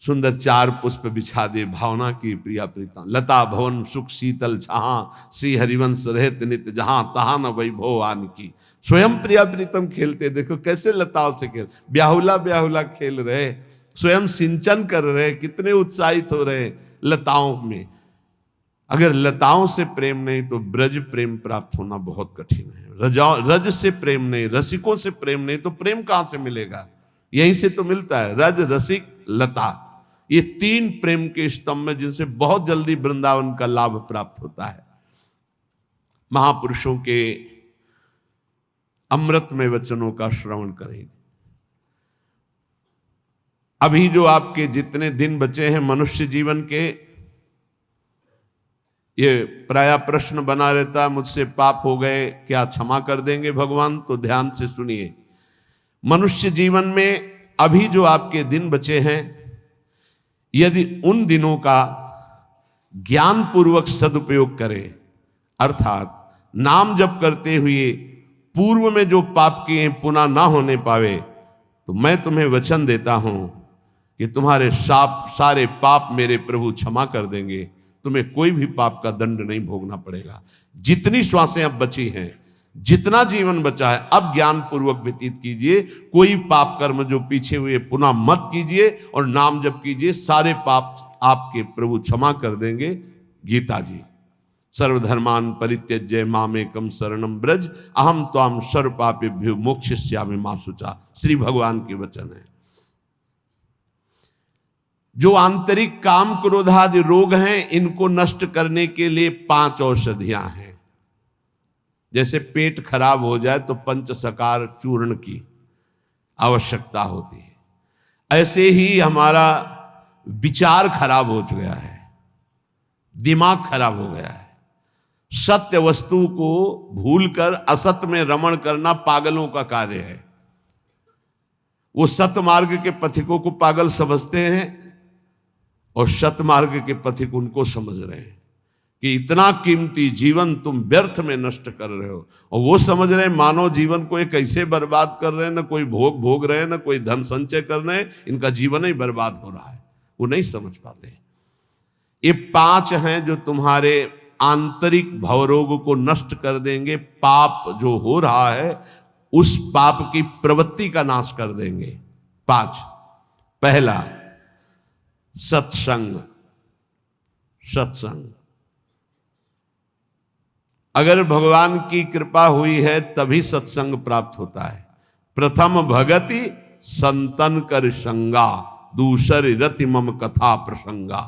सुंदर 4 पुष्प बिछा दे, भावना की प्रिया प्रीतम। लता भवन सुख शीतल छहा, श्री हरिवंश रहत नित जहां, तहां न वैभव आन की। स्वयं प्रिया प्रीतम खेलते, देखो कैसे लताओं से खेल, ब्याहुला ब्याहुला खेल रहे, स्वयं सिंचन कर रहे, कितने उत्साहित हो रहे लताओं में। अगर लताओं से प्रेम नहीं तो ब्रज प्रेम प्राप्त होना बहुत कठिन है। रज से प्रेम नहीं, रसिकों से प्रेम नहीं तो प्रेम कहां से मिलेगा। यहीं से तो मिलता है, रज रसिक लता, ये 3 प्रेम के स्तंभ में जिनसे बहुत जल्दी वृंदावन का लाभ प्राप्त होता है। महापुरुषों के अमृतमय वचनों का श्रवण करें। अभी जो आपके जितने दिन बचे हैं मनुष्य जीवन के, ये प्राय प्रश्न बना रहता है, मुझसे पाप हो गए क्या क्षमा कर देंगे भगवान। तो ध्यान से सुनिए, मनुष्य जीवन में अभी जो आपके दिन बचे हैं, यदि उन दिनों का ज्ञान पूर्वक सदुपयोग करें, अर्थात नाम जप करते हुए पूर्व में जो पाप किए हैं पुनः ना होने पावे, तो मैं तुम्हें वचन देता हूं कि तुम्हारे सारे पाप मेरे प्रभु क्षमा कर देंगे। तुम्हें कोई भी पाप का दंड नहीं भोगना पड़ेगा। जितनी श्वासें अब बची हैं, जितना जीवन बचा है अब ज्ञान पूर्वक व्यतीत कीजिए, कोई पाप कर्म जो पीछे हुए पुनः मत कीजिए और नाम जप कीजिए, सारे पाप आपके प्रभु क्षमा कर देंगे। गीता जी, सर्वधर्मान परित्यज्य मामेकम शरणम ब्रज अहम त्वाम सर्व पापेभ्यो मोक्षयिष्यामि मा शुचा, श्री भगवान के वचन है। जो आंतरिक काम क्रोधादि रोग हैं, इनको नष्ट करने के लिए 5 औषधियां हैं। जैसे पेट खराब हो जाए तो पंचसकार चूर्ण की आवश्यकता होती है, ऐसे ही हमारा विचार खराब हो गया है, दिमाग खराब हो गया है। सत्य वस्तु को भूलकर असत्य में रमण करना पागलों का कार्य है। वो सत्य मार्ग के पथिकों को पागल समझते हैं और सत्य मार्ग के पथिक उनको समझ रहे हैं कि इतना कीमती जीवन तुम व्यर्थ में नष्ट कर रहे हो, और वो समझ रहे हैं मानव जीवन को एक कैसे बर्बाद कर रहे हैं, ना कोई भोग भोग रहे हैं, ना कोई धन संचय कर रहे हैं, इनका जीवन ही बर्बाद हो रहा है। वो नहीं समझ पाते। ये 5 हैं जो तुम्हारे आंतरिक भवरोग को नष्ट कर देंगे, पाप जो हो रहा है उस पाप की प्रवृत्ति का नाश कर देंगे। 5, पहला सत्संग। सत्संग, अगर भगवान की कृपा हुई है तभी सत्संग प्राप्त होता है। प्रथम भगति संतन कर संगा, दूसरी रति मम कथा प्रसंगा।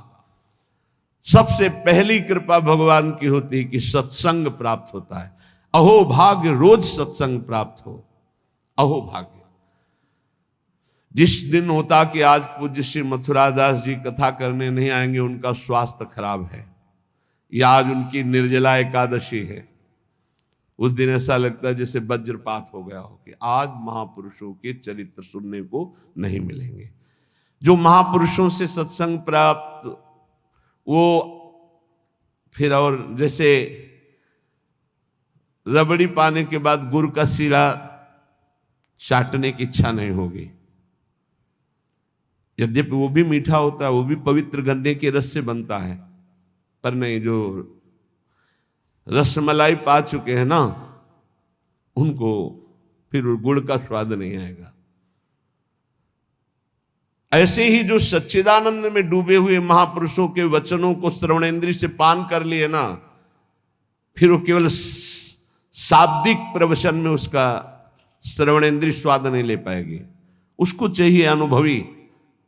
सबसे पहली कृपा भगवान की होती है कि सत्संग प्राप्त होता है। अहो भाग्य रोज सत्संग प्राप्त हो, अहो भाग्य। जिस दिन होता कि आज पूज्य श्री मथुरादास जी कथा करने नहीं आएंगे, उनका स्वास्थ्य खराब है, या आज उनकी निर्जला एकादशी है, उस दिन ऐसा लगता है जैसे वज्रपात हो गया हो कि आज महापुरुषों के चरित्र सुनने को नहीं मिलेंगे। जो महापुरुषों से सत्संग प्राप्त, वो फिर और जैसे रबड़ी पाने के बाद गुड़ का सीरा चाटने की इच्छा नहीं होगी। यद्यपि वो भी मीठा होता है, वो भी पवित्र गन्ने के रस से बनता है, पर नहीं, जो रसमलाई पा चुके हैं ना, उनको फिर गुड़ का स्वाद नहीं आएगा। ऐसे ही जो सच्चिदानंद में डूबे हुए महापुरुषों के वचनों को श्रवणेन्द्रिय से पान कर लिए ना, फिर वो केवल शाब्दिक प्रवचन में उसका श्रवणेन्द्रिय स्वाद नहीं ले पाएगी। उसको चाहिए अनुभवी,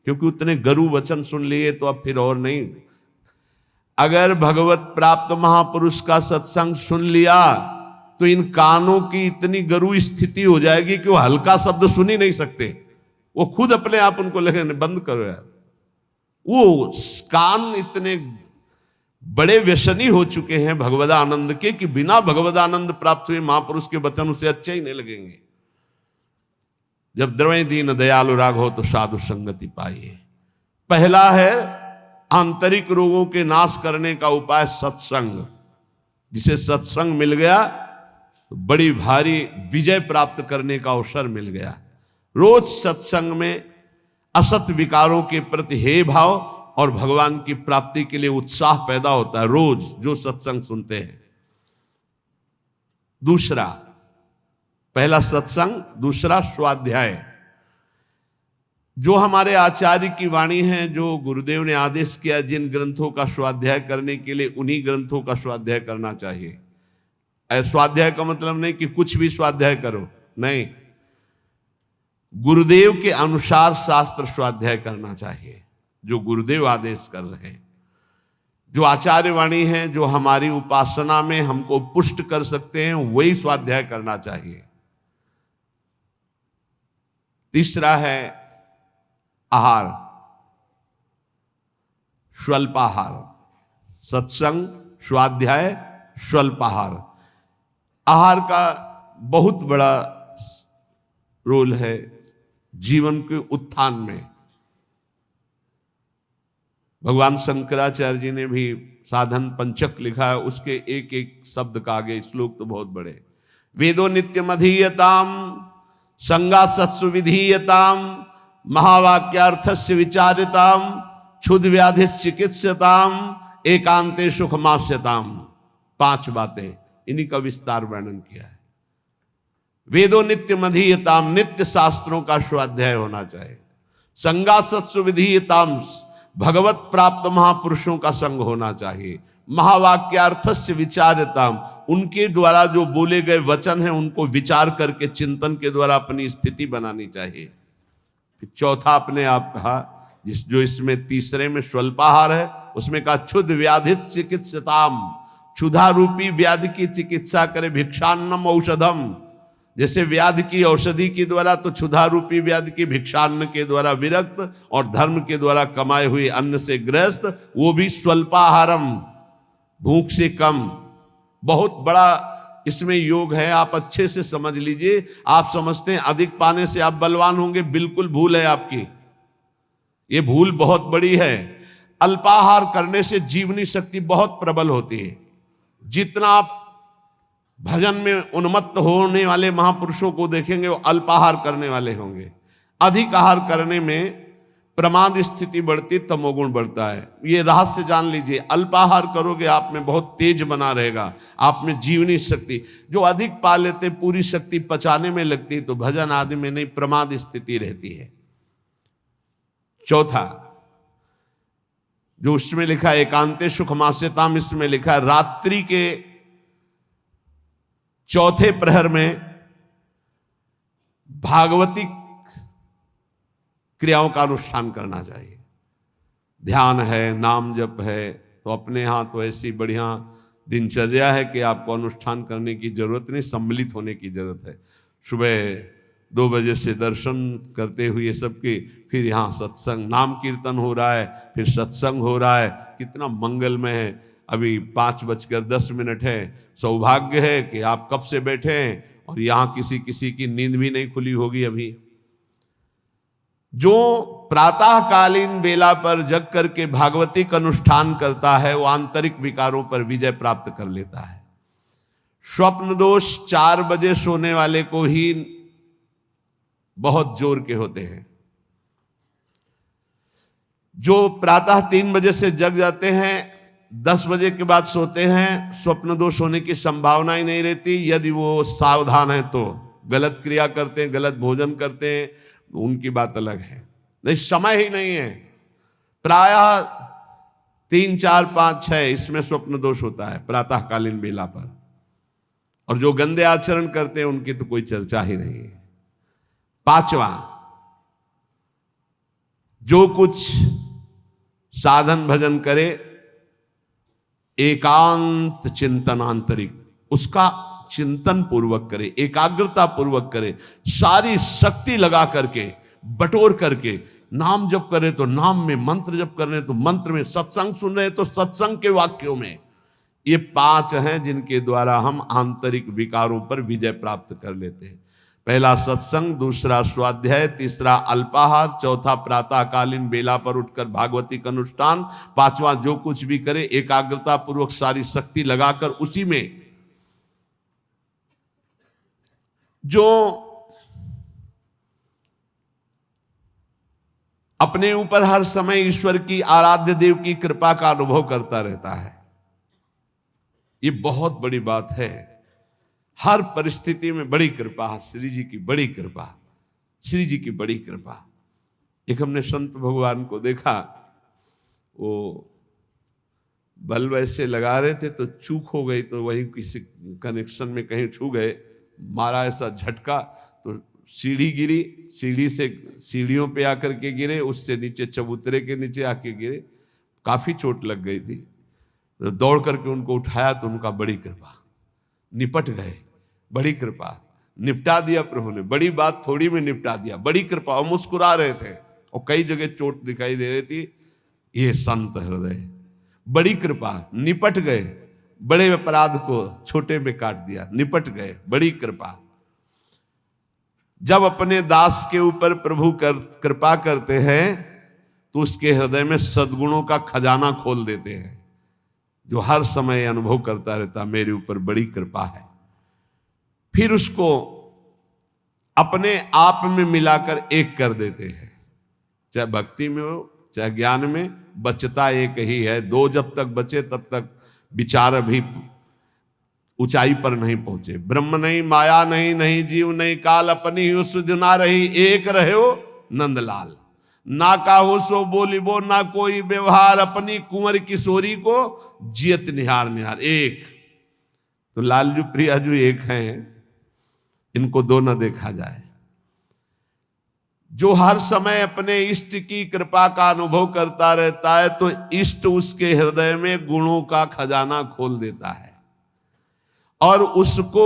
क्योंकि उतने गरु वचन सुन लिए तो अब फिर और नहीं। अगर भगवत प्राप्त महापुरुष का सत्संग सुन लिया तो इन कानों की इतनी गरु स्थिति हो जाएगी कि वो हल्का शब्द सुन ही नहीं सकते। वो खुद अपने आप उनको लगे बंद करो यार। वो कान इतने बड़े व्यसनी हो चुके हैं भगवदानंद के कि बिना भगवदानंद प्राप्त हुए महापुरुष के वचन उसे अच्छे ही नहीं लगेंगे। जब द्रवै दीन दयालु राघव तो साधु संगति पाइए। पहला है आंतरिक रोगों के नाश करने का उपाय सत्संग। जिसे सत्संग मिल गया तो बड़ी भारी विजय प्राप्त करने का अवसर मिल गया। रोज सत्संग में असत विकारों के प्रति हे भाव और भगवान की प्राप्ति के लिए उत्साह पैदा होता है रोज जो सत्संग सुनते हैं। दूसरा, पहला सत्संग, दूसरा स्वाध्याय। जो हमारे आचार्य की वाणी है, जो गुरुदेव ने आदेश किया, जिन ग्रंथों का स्वाध्याय करने के लिए उन्हीं ग्रंथों का स्वाध्याय करना चाहिए। स्वाध्याय का मतलब नहीं कि कुछ भी स्वाध्याय करो, नहीं, गुरुदेव के अनुसार शास्त्र स्वाध्याय करना चाहिए, जो गुरुदेव आदेश कर रहे हैं। जो आचार्य वाणी है, जो हमारी उपासना में हमको पुष्ट कर सकते हैं, वही स्वाध्याय करना चाहिए। तीसरा है आहार, स्वल्पाहार। सत्संग, स्वाध्याय, स्वल्पाहार। आहार का बहुत बड़ा रोल है जीवन के उत्थान में। भगवान शंकराचार्य जी ने भी साधन पंचक लिखा है, उसके एक एक शब्द का आगे श्लोक तो बहुत बड़े। वेदो नित्यम अधीयताम संगा सत्सु विधीयताम महावाक्यार्थस्य विचारिताम क्षुद्र व्याधि चिकित्सताम एकांते सुखमास्यताम। 5 बातें, इन्हीं का विस्तार वर्णन किया है। वेदो नित्य मधीयताम, नित्य शास्त्रों का स्वाध्याय होना चाहिए। संगा सत्सु विधीयताम, भगवत प्राप्त महापुरुषों का संग होना चाहिए। महावाक्यार्थस्य विचारताम, उनके द्वारा जो बोले गए वचन हैं उनको विचार करके चिंतन के द्वारा अपनी स्थिति बनानी चाहिए। फिर चौथा अपने आप कहा, जो इसमें तीसरे में स्वल्पाहार है उसमें कहा क्षुध व्याधि चिकित्सताम, क्षुधा रूपी व्याधि की चिकित्सा करे। भिक्षान्नम औषधम, जैसे व्याधि की औषधि के द्वारा, तो क्षुधा रूपी व्याधि की भिक्षान्न के द्वारा विरक्त और धर्म के द्वारा कमाए हुए अन्न से ग्रस्त, वो भी स्वल्पाहारम, भूख से कम। बहुत बड़ा इसमें योग है, आप अच्छे से समझ लीजिए। आप समझते हैं अधिक पाने से आप बलवान होंगे, बिल्कुल भूल है आपकी, ये भूल बहुत बड़ी है। अल्पाहार करने से जीवनी शक्ति बहुत प्रबल होती है। जितना आप भजन में उन्मत्त होने वाले महापुरुषों को देखेंगे वो अल्पाहार करने वाले होंगे। अधिक आहार करने में प्रमाद स्थिति बढ़ती, तमोगुण बढ़ता है। ये रहस्य जान लीजिए। अल्पाहार करोगे आप में बहुत तेज बना रहेगा, आप में जीवनी शक्ति। जो अधिक पा लेते पूरी शक्ति पचाने में लगती है, तो भजन आदि में नहीं, प्रमाद स्थिति रहती है। चौथा जो उसमें लिखा है एकांते सुख मास्यताम, इसमें लिखा है रात्रि के चौथे प्रहर में भागवती क्रियाओं का अनुष्ठान करना चाहिए। ध्यान है, नाम जप है, तो अपने यहां तो ऐसी बढ़िया दिनचर्या है कि आपको अनुष्ठान करने की जरूरत नहीं, सम्मिलित होने की जरूरत है। सुबह 2 बजे से दर्शन करते हुए सबके, फिर यहाँ सत्संग, नाम कीर्तन हो रहा है, फिर सत्संग हो रहा है, कितना मंगलमय है। अभी 5:10 है। सौभाग्य है कि आप कब से बैठे हैं और यहाँ किसी की नींद भी नहीं खुली होगी अभी। जो प्रातःकालीन बेला पर जग करके भागवती का अनुष्ठान करता है वो आंतरिक विकारों पर विजय प्राप्त कर लेता है। स्वप्न दोष 4 बजे सोने वाले को ही बहुत जोर के होते हैं। जो प्रातः 3 बजे से जग जाते हैं, 10 बजे के बाद सोते हैं, स्वप्न दोष होने की संभावना ही नहीं रहती। यदि वो सावधान है तो गलत क्रिया करते हैं, गलत भोजन करते हैं, उनकी बात अलग है। नहीं, समय ही नहीं है। प्रायः 3, 4, 5, 6 इसमें स्वप्न दोष होता है प्रातःकालीन बेला पर। और जो गंदे आचरण करते हैं उनकी तो कोई चर्चा ही नहीं है। 5वां, जो कुछ साधन भजन करे एकांत चिंतन आंतरिक, उसका चिंतन पूर्वक करे, एकाग्रता पूर्वक करे, सारी शक्ति लगा करके, बटोर करके। नाम जप करे तो नाम में, मंत्र जप कर रहे तो मंत्र में, सत्संग सुन रहे तो सत्संग के वाक्यों में। ये 5 हैं जिनके द्वारा हम आंतरिक विकारों पर विजय प्राप्त कर लेते हैं। पहला सत्संग, दूसरा स्वाध्याय, तीसरा अल्पाहार, चौथा प्रातःकालीन बेला पर उठकर भागवती का अनुष्ठान, 5वां जो कुछ भी करे एकाग्रता पूर्वक सारी शक्ति लगाकर उसी में। जो अपने ऊपर हर समय ईश्वर की, आराध्य देव की कृपा का अनुभव करता रहता है, ये बहुत बड़ी बात है। हर परिस्थिति में बड़ी कृपा, श्री जी की बड़ी कृपा, श्री जी की बड़ी कृपा। एक हमने संत भगवान को देखा, वो बल्ब ऐसे लगा रहे थे तो चूक हो गई, तो वही किसी कनेक्शन में कहीं छू गए, मारा ऐसा झटका तो सीढ़ी गिरी, सीढ़ी से सीढ़ियों पे आकर के गिरे, उससे नीचे चबूतरे के नीचे आके गिरे, काफी चोट लग गई थी। तो दौड़ करके उनको उठाया तो उनका बड़ी कृपा, निपट गए, बड़ी कृपा, निपटा दिया प्रभु ने। बड़ी बात थोड़ी में निपटा दिया, बड़ी कृपा। और मुस्कुरा रहे थे और कई जगह चोट दिखाई दे रही थी। ये संत हृदय, बड़ी कृपा, निपट गए। बड़े अपराध को छोटे में काट दिया, निपट गए, बड़ी कृपा। जब अपने दास के ऊपर प्रभु कृपा करते हैं तो उसके हृदय में सद्गुणों का खजाना खोल देते हैं, जो हर समय अनुभव करता रहता मेरे ऊपर बड़ी कृपा है। फिर उसको अपने आप में मिलाकर एक कर देते हैं। चाहे भक्ति में हो चाहे ज्ञान में, बचता एक ही है। 2 जब तक बचे तब तक विचार भी ऊंचाई पर नहीं पहुंचे। ब्रह्म नहीं, माया नहीं, नहीं जीव नहीं काल, अपनी ही सुध ना रही, एक रहे हो नंदलाल। ना काहो सो बोलिबो, ना कोई व्यवहार, अपनी कुंवर किशोरी को जियत निहार निहार। एक तो लालजू प्रियाजू एक हैं, इनको दो न देखा जाए। जो हर समय अपने इष्ट की कृपा का अनुभव करता रहता है तो इष्ट उसके हृदय में गुणों का खजाना खोल देता है और उसको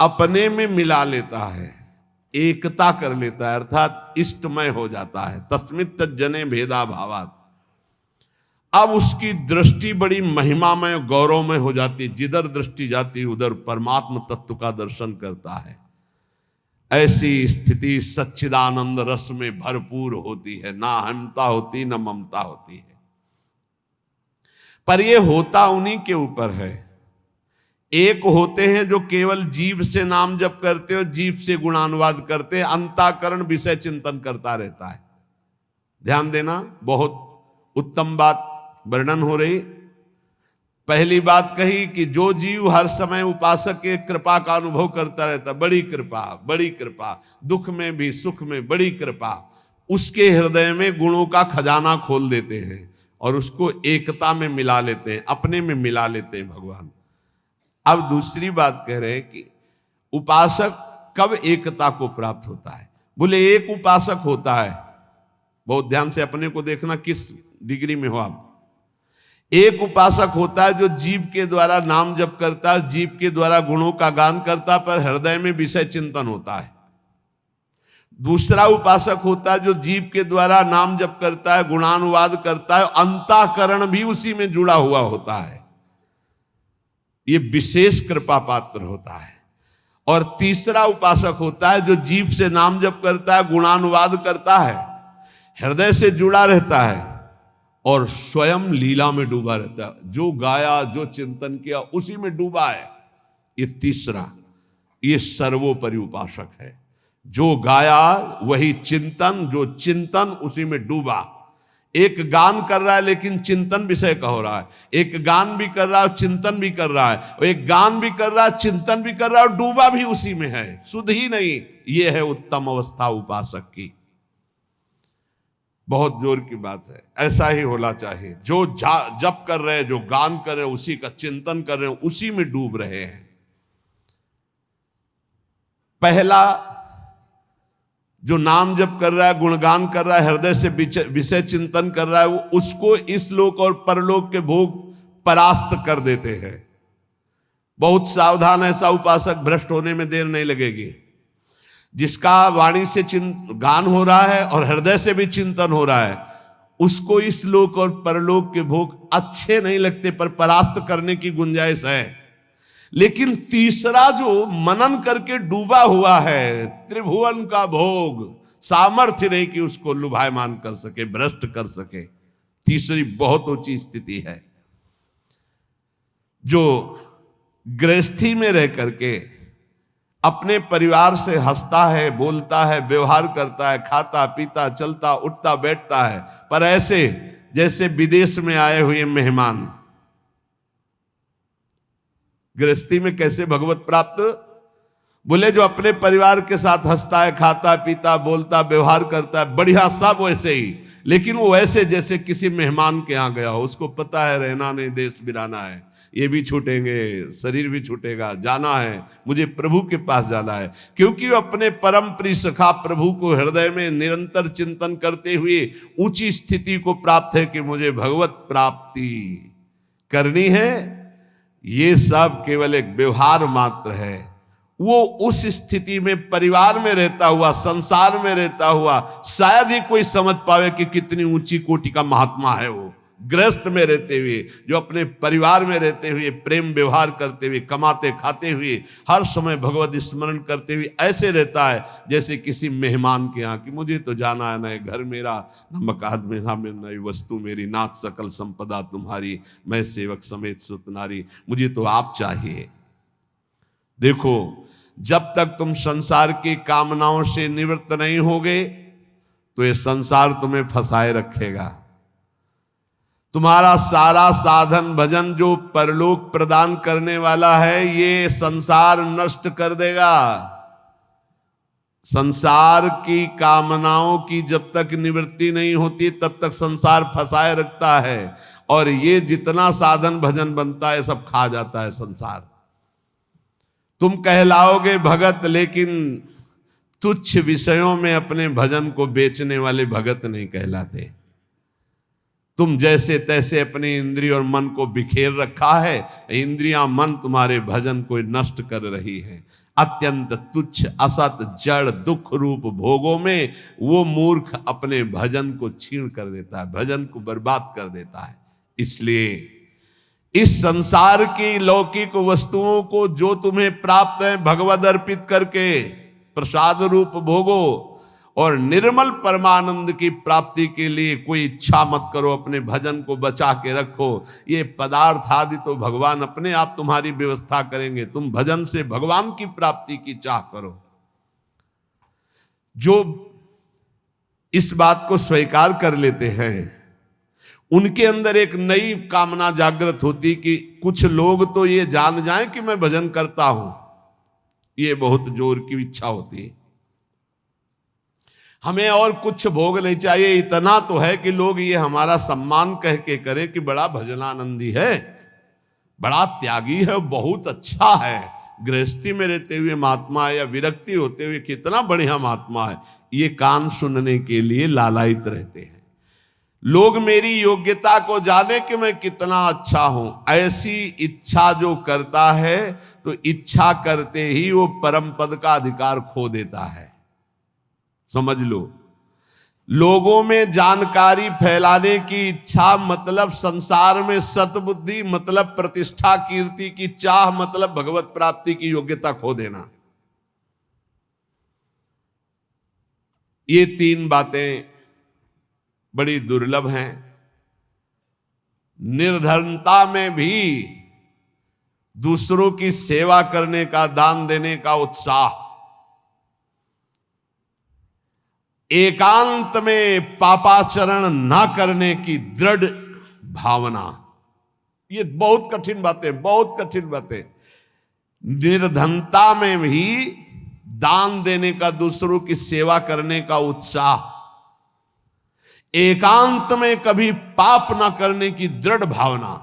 अपने में मिला लेता है, एकता कर लेता है, अर्थात इष्टमय हो जाता है। तस्मित् तज्जने भेदा भावात्। अब उसकी दृष्टि बड़ी महिमामय गौरवमय हो जाती, जिधर दृष्टि जाती उधर परमात्म तत्व का दर्शन करता है। ऐसी स्थिति सच्चिदानंद रस में भरपूर होती है, ना अहंता होती न ममता होती है। पर यह होता उन्हीं के ऊपर है। एक होते हैं जो केवल जीव से नाम जप करते हो, जीव से गुणानुवाद करते, अंतःकरण विषय चिंतन करता रहता है। ध्यान देना, बहुत उत्तम बात वर्णन हो रही। पहली बात कही कि जो जीव हर समय उपासक के कृपा का अनुभव करता रहता, बड़ी कृपा, बड़ी कृपा, दुख में भी सुख में बड़ी कृपा, उसके हृदय में गुणों का खजाना खोल देते हैं और उसको एकता में मिला लेते हैं, अपने में मिला लेते हैं भगवान। अब दूसरी बात कह रहे हैं कि उपासक कब एकता को प्राप्त होता है। बोले एक उपासक होता है, बहुत ध्यान से अपने को देखना किस डिग्री में हो आप। एक उपासक होता है जो जीव के द्वारा नाम जप करता है, जीव के द्वारा गुणों का गान करता है, पर हृदय में विषय चिंतन होता है। दूसरा उपासक होता है जो जीव के द्वारा नाम जप करता है, गुणानुवाद करता है, अंतःकरण भी उसी में जुड़ा हुआ होता है, ये विशेष कृपा पात्र होता है। और तीसरा उपासक होता है जो जीव से नाम जप करता है, गुणानुवाद करता है, हृदय से जुड़ा रहता है और स्वयं लीला में डूबा रहता है। जो गाया, जो चिंतन किया, उसी में डूबा है। ये तीसरा, ये सर्वोपरि उपासक है। जो गाया वही चिंतन, जो चिंतन उसी में डूबा। एक गान कर रहा है लेकिन चिंतन विषय का हो रहा है, एक गान भी कर रहा है चिंतन भी कर रहा है, और एक गान भी कर रहा है चिंतन भी कर रहा है और डूबा भी उसी में है, सुध ही नहीं। ये है उत्तम अवस्था उपासक की। बहुत जोर की बात है, ऐसा ही होना चाहिए। जो जप कर रहे हैं, जो गान कर रहे हैं, उसी का चिंतन कर रहे हैं, उसी में डूब रहे हैं। पहला जो नाम जप कर रहा है, गुणगान कर रहा है, हृदय से विषय चिंतन कर रहा है, वो उसको इस लोक और परलोक के भोग परास्त कर देते हैं। बहुत सावधान, ऐसा उपासक भ्रष्ट होने में देर नहीं लगेगी। जिसका वाणी से गान हो रहा है और हृदय से भी चिंतन हो रहा है, उसको इस लोक और परलोक के भोग अच्छे नहीं लगते, पर परास्त करने की गुंजाइश है। लेकिन तीसरा जो मनन करके डूबा हुआ है, त्रिभुवन का भोग, सामर्थ्य नहीं कि उसको लुभायमान कर सके, भ्रष्ट कर सके। तीसरी बहुत ऊंची स्थिति है। जो गृहस्थी में रह करके अपने परिवार से हंसता है, बोलता है, व्यवहार करता है, खाता पीता चलता उठता बैठता है, पर ऐसे जैसे विदेश में आए हुए मेहमान। गृहस्थी में कैसे भगवत प्राप्त? बोले जो अपने परिवार के साथ हंसता है, खाता पीता बोलता व्यवहार करता है, बढ़िया, सब वैसे ही, लेकिन वो वैसे जैसे किसी मेहमान के यहाँ गया हो। उसको पता है रहना नहीं, देश बिराना है, ये भी छूटेंगे, शरीर भी छूटेगा, जाना है, मुझे प्रभु के पास जाना है। क्योंकि वो अपने परम प्रिय सखा प्रभु को हृदय में निरंतर चिंतन करते हुए ऊंची स्थिति को प्राप्त है कि मुझे भगवत प्राप्ति करनी है। ये सब केवल एक व्यवहार मात्र है। वो उस स्थिति में परिवार में रहता हुआ, संसार में रहता हुआ शायद ही कोई समझ पावे कि कितनी ऊंची कोटि का महात्मा है वो। गृहस्थ में रहते हुए, जो अपने परिवार में रहते हुए प्रेम व्यवहार करते हुए, कमाते खाते हुए, हर समय भगवत स्मरण करते हुए ऐसे रहता है जैसे किसी मेहमान के यहाँ कि मुझे तो जाना है, न घर मेरा, न मकान मेरा, न वस्तु मेरी, नाथ सकल संपदा तुम्हारी, मैं सेवक समेत सुत नारी, मुझे तो आप चाहिए। देखो, जब तक तुम संसार की कामनाओं से निवृत्त नहीं होगे तो ये संसार तुम्हें फंसाए रखेगा। तुम्हारा सारा साधन भजन जो परलोक प्रदान करने वाला है, ये संसार नष्ट कर देगा। संसार की कामनाओं की जब तक निवृत्ति नहीं होती तब तक संसार फंसाए रखता है, और ये जितना साधन भजन बनता है सब खा जाता है संसार। तुम कहलाओगे भगत, लेकिन तुच्छ विषयों में अपने भजन को बेचने वाले भगत नहीं कहलाते। तुम जैसे तैसे अपने इंद्रिय और मन को बिखेर रखा है, इंद्रियां मन तुम्हारे भजन को नष्ट कर रही है। अत्यंत तुच्छ असत जड़ दुख रूप भोगों में वो मूर्ख अपने भजन को छीन कर देता है, भजन को बर्बाद कर देता है। इसलिए इस संसार की लौकिक वस्तुओं को जो तुम्हें प्राप्त है भगवद अर्पित करके प्रसाद रूप भोगो, और निर्मल परमानंद की प्राप्ति के लिए कोई इच्छा मत करो, अपने भजन को बचा के रखो। ये पदार्थ आदि तो भगवान अपने आप तुम्हारी व्यवस्था करेंगे, तुम भजन से भगवान की प्राप्ति की चाह करो। जो इस बात को स्वीकार कर लेते हैं उनके अंदर एक नई कामना जागृत होती कि कुछ लोग तो ये जान जाएं कि मैं भजन करता हूं, ये बहुत जोर की इच्छा होती है। हमें और कुछ भोग नहीं चाहिए, इतना तो है कि लोग ये हमारा सम्मान कह के करें कि बड़ा भजनानंदी है, बड़ा त्यागी है, बहुत अच्छा है, गृहस्थी में रहते हुए महात्मा है या विरक्ति होते हुए कितना बढ़िया महात्मा है। ये कान सुनने के लिए लालायित रहते हैं। लोग मेरी योग्यता को जाने कि मैं कितना अच्छा हूं, ऐसी इच्छा जो करता है तो इच्छा करते ही वो परम पद का अधिकार खो देता है। समझ लो, लोगों में जानकारी फैलाने की इच्छा मतलब संसार में सतबुद्धि, मतलब प्रतिष्ठा कीर्ति की चाह, मतलब भगवत प्राप्ति की योग्यता खो देना। ये तीन बातें बड़ी दुर्लभ हैं। निर्धनता में भी दूसरों की सेवा करने का, दान देने का उत्साह, एकांत में पापाचरण ना करने की दृढ़ भावना, ये बहुत कठिन बातें, बहुत कठिन बातें। निर्धनता में भी दान देने का, दूसरों की सेवा करने का उत्साह, एकांत में कभी पाप ना करने की दृढ़ भावना,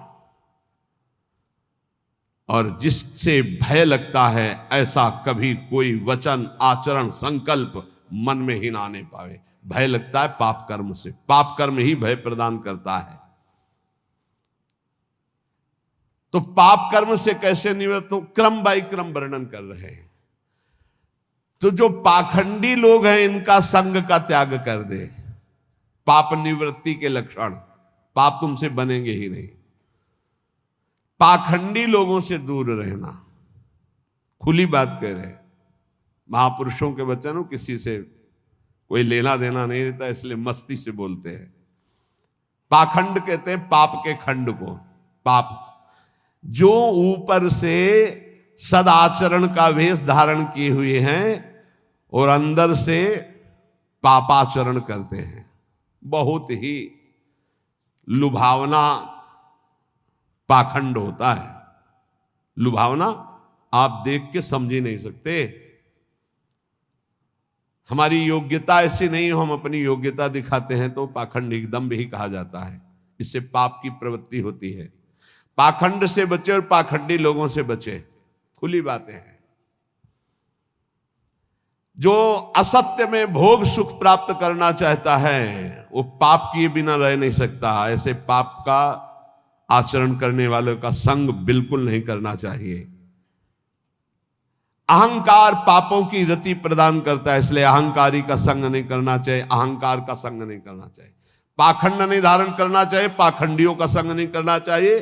और जिससे भय लगता है ऐसा कभी कोई वचन, आचरण, संकल्प मन में ही ना आने पावे। भय लगता है पाप कर्म से, पाप कर्म ही भय प्रदान करता है। तो पाप कर्म से कैसे निवृत्त हो, क्रम बाई क्रम वर्णन कर रहे हैं। तो जो पाखंडी लोग हैं इनका संग का त्याग कर दे। पाप निवृत्ति के लक्षण, पाप तुमसे बनेंगे ही नहीं। पाखंडी लोगों से दूर रहना, खुली बात कह रहे हैं। महापुरुषों के वचन हो, किसी से कोई लेना देना नहीं रहता, इसलिए मस्ती से बोलते हैं। पाखंड कहते हैं पाप के खंड को। पाप जो ऊपर से सदाचरण का वेश धारण किए हुए हैं और अंदर से पापाचरण करते हैं, बहुत ही लुभावना पाखंड होता है। लुभावना आप देख के समझ ही नहीं सकते। हमारी योग्यता ऐसी नहीं हो, हम अपनी योग्यता दिखाते हैं तो पाखंड एकदम भी कहा जाता है। इससे पाप की प्रवृत्ति होती है। पाखंड से बचे और पाखंडी लोगों से बचे, खुली बातें हैं। जो असत्य में भोग सुख प्राप्त करना चाहता है वो पाप किए बिना रह नहीं सकता। ऐसे पाप का आचरण करने वालों का संग बिल्कुल नहीं करना चाहिए। अहंकार पापों की रति प्रदान करता है, इसलिए अहंकारी का संग नहीं करना चाहिए, अहंकार का संग नहीं करना चाहिए। पाखंड नहीं धारण करना चाहिए, पाखंडियों का संग नहीं करना चाहिए।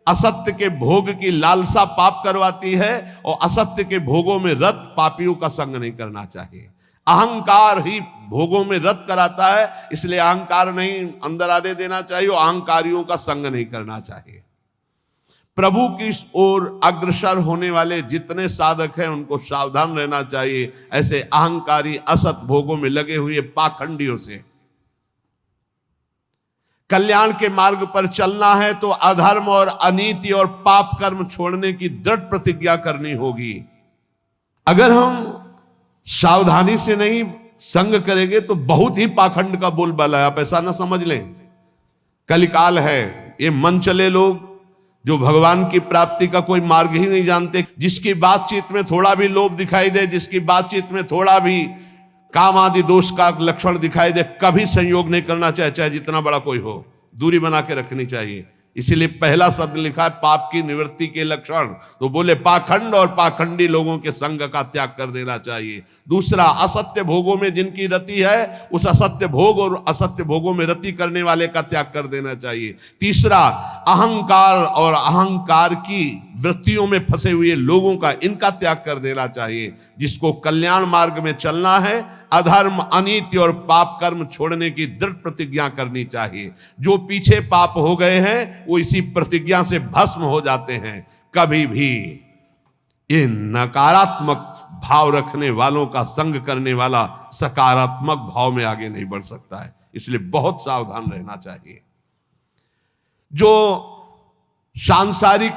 असत्य के भोग की लालसा पाप करवाती है और असत्य के भोगों में रत पापियों का संग नहीं करना चाहिए। अहंकार ही भोगों में रत कराता है, इसलिए अहंकार नहीं अंदर आने देना चाहिए और अहंकारियों का संग नहीं करना चाहिए। प्रभु की ओर अग्रसर होने वाले जितने साधक हैं उनको सावधान रहना चाहिए ऐसे अहंकारी असत भोगों में लगे हुए पाखंडियों से। कल्याण के मार्ग पर चलना है तो अधर्म और अनीति और पाप कर्म छोड़ने की दृढ़ प्रतिज्ञा करनी होगी। अगर हम सावधानी से नहीं संग करेंगे तो बहुत ही पाखंड का बोलबाला है। आप ऐसा ना समझ लें, कलिकाल है। ये मन चले लोग जो भगवान की प्राप्ति का कोई मार्ग ही नहीं जानते, जिसकी बातचीत में थोड़ा भी लोभ दिखाई दे, जिसकी बातचीत में थोड़ा भी काम आदि दोष का लक्षण दिखाई दे, कभी संयोग नहीं करना चाहिए, चाहे जितना बड़ा कोई हो, दूरी बना के रखनी चाहिए। इसीलिए पहला शब्द लिखा है पाप की निवृत्ति के लक्षण, तो बोले पाखंड और पाखंडी लोगों के संग का त्याग कर देना चाहिए। दूसरा, असत्य भोगों में जिनकी रति है उस असत्य भोग और असत्य भोगों में रति करने वाले का त्याग कर देना चाहिए। तीसरा, अहंकार और अहंकार की वृत्तियों में फंसे हुए लोगों का, इनका त्याग कर देना चाहिए। जिसको कल्याण मार्ग में चलना है, अधर्म अनीति और पाप कर्म छोड़ने की दृढ़ प्रतिज्ञा करनी चाहिए। जो पीछे पाप हो गए हैं वो इसी प्रतिज्ञा से भस्म हो जाते हैं। कभी भी ये नकारात्मक भाव रखने वालों का संग करने वाला सकारात्मक भाव में आगे नहीं बढ़ सकता है। इसलिए बहुत सावधान रहना चाहिए। जो सांसारिक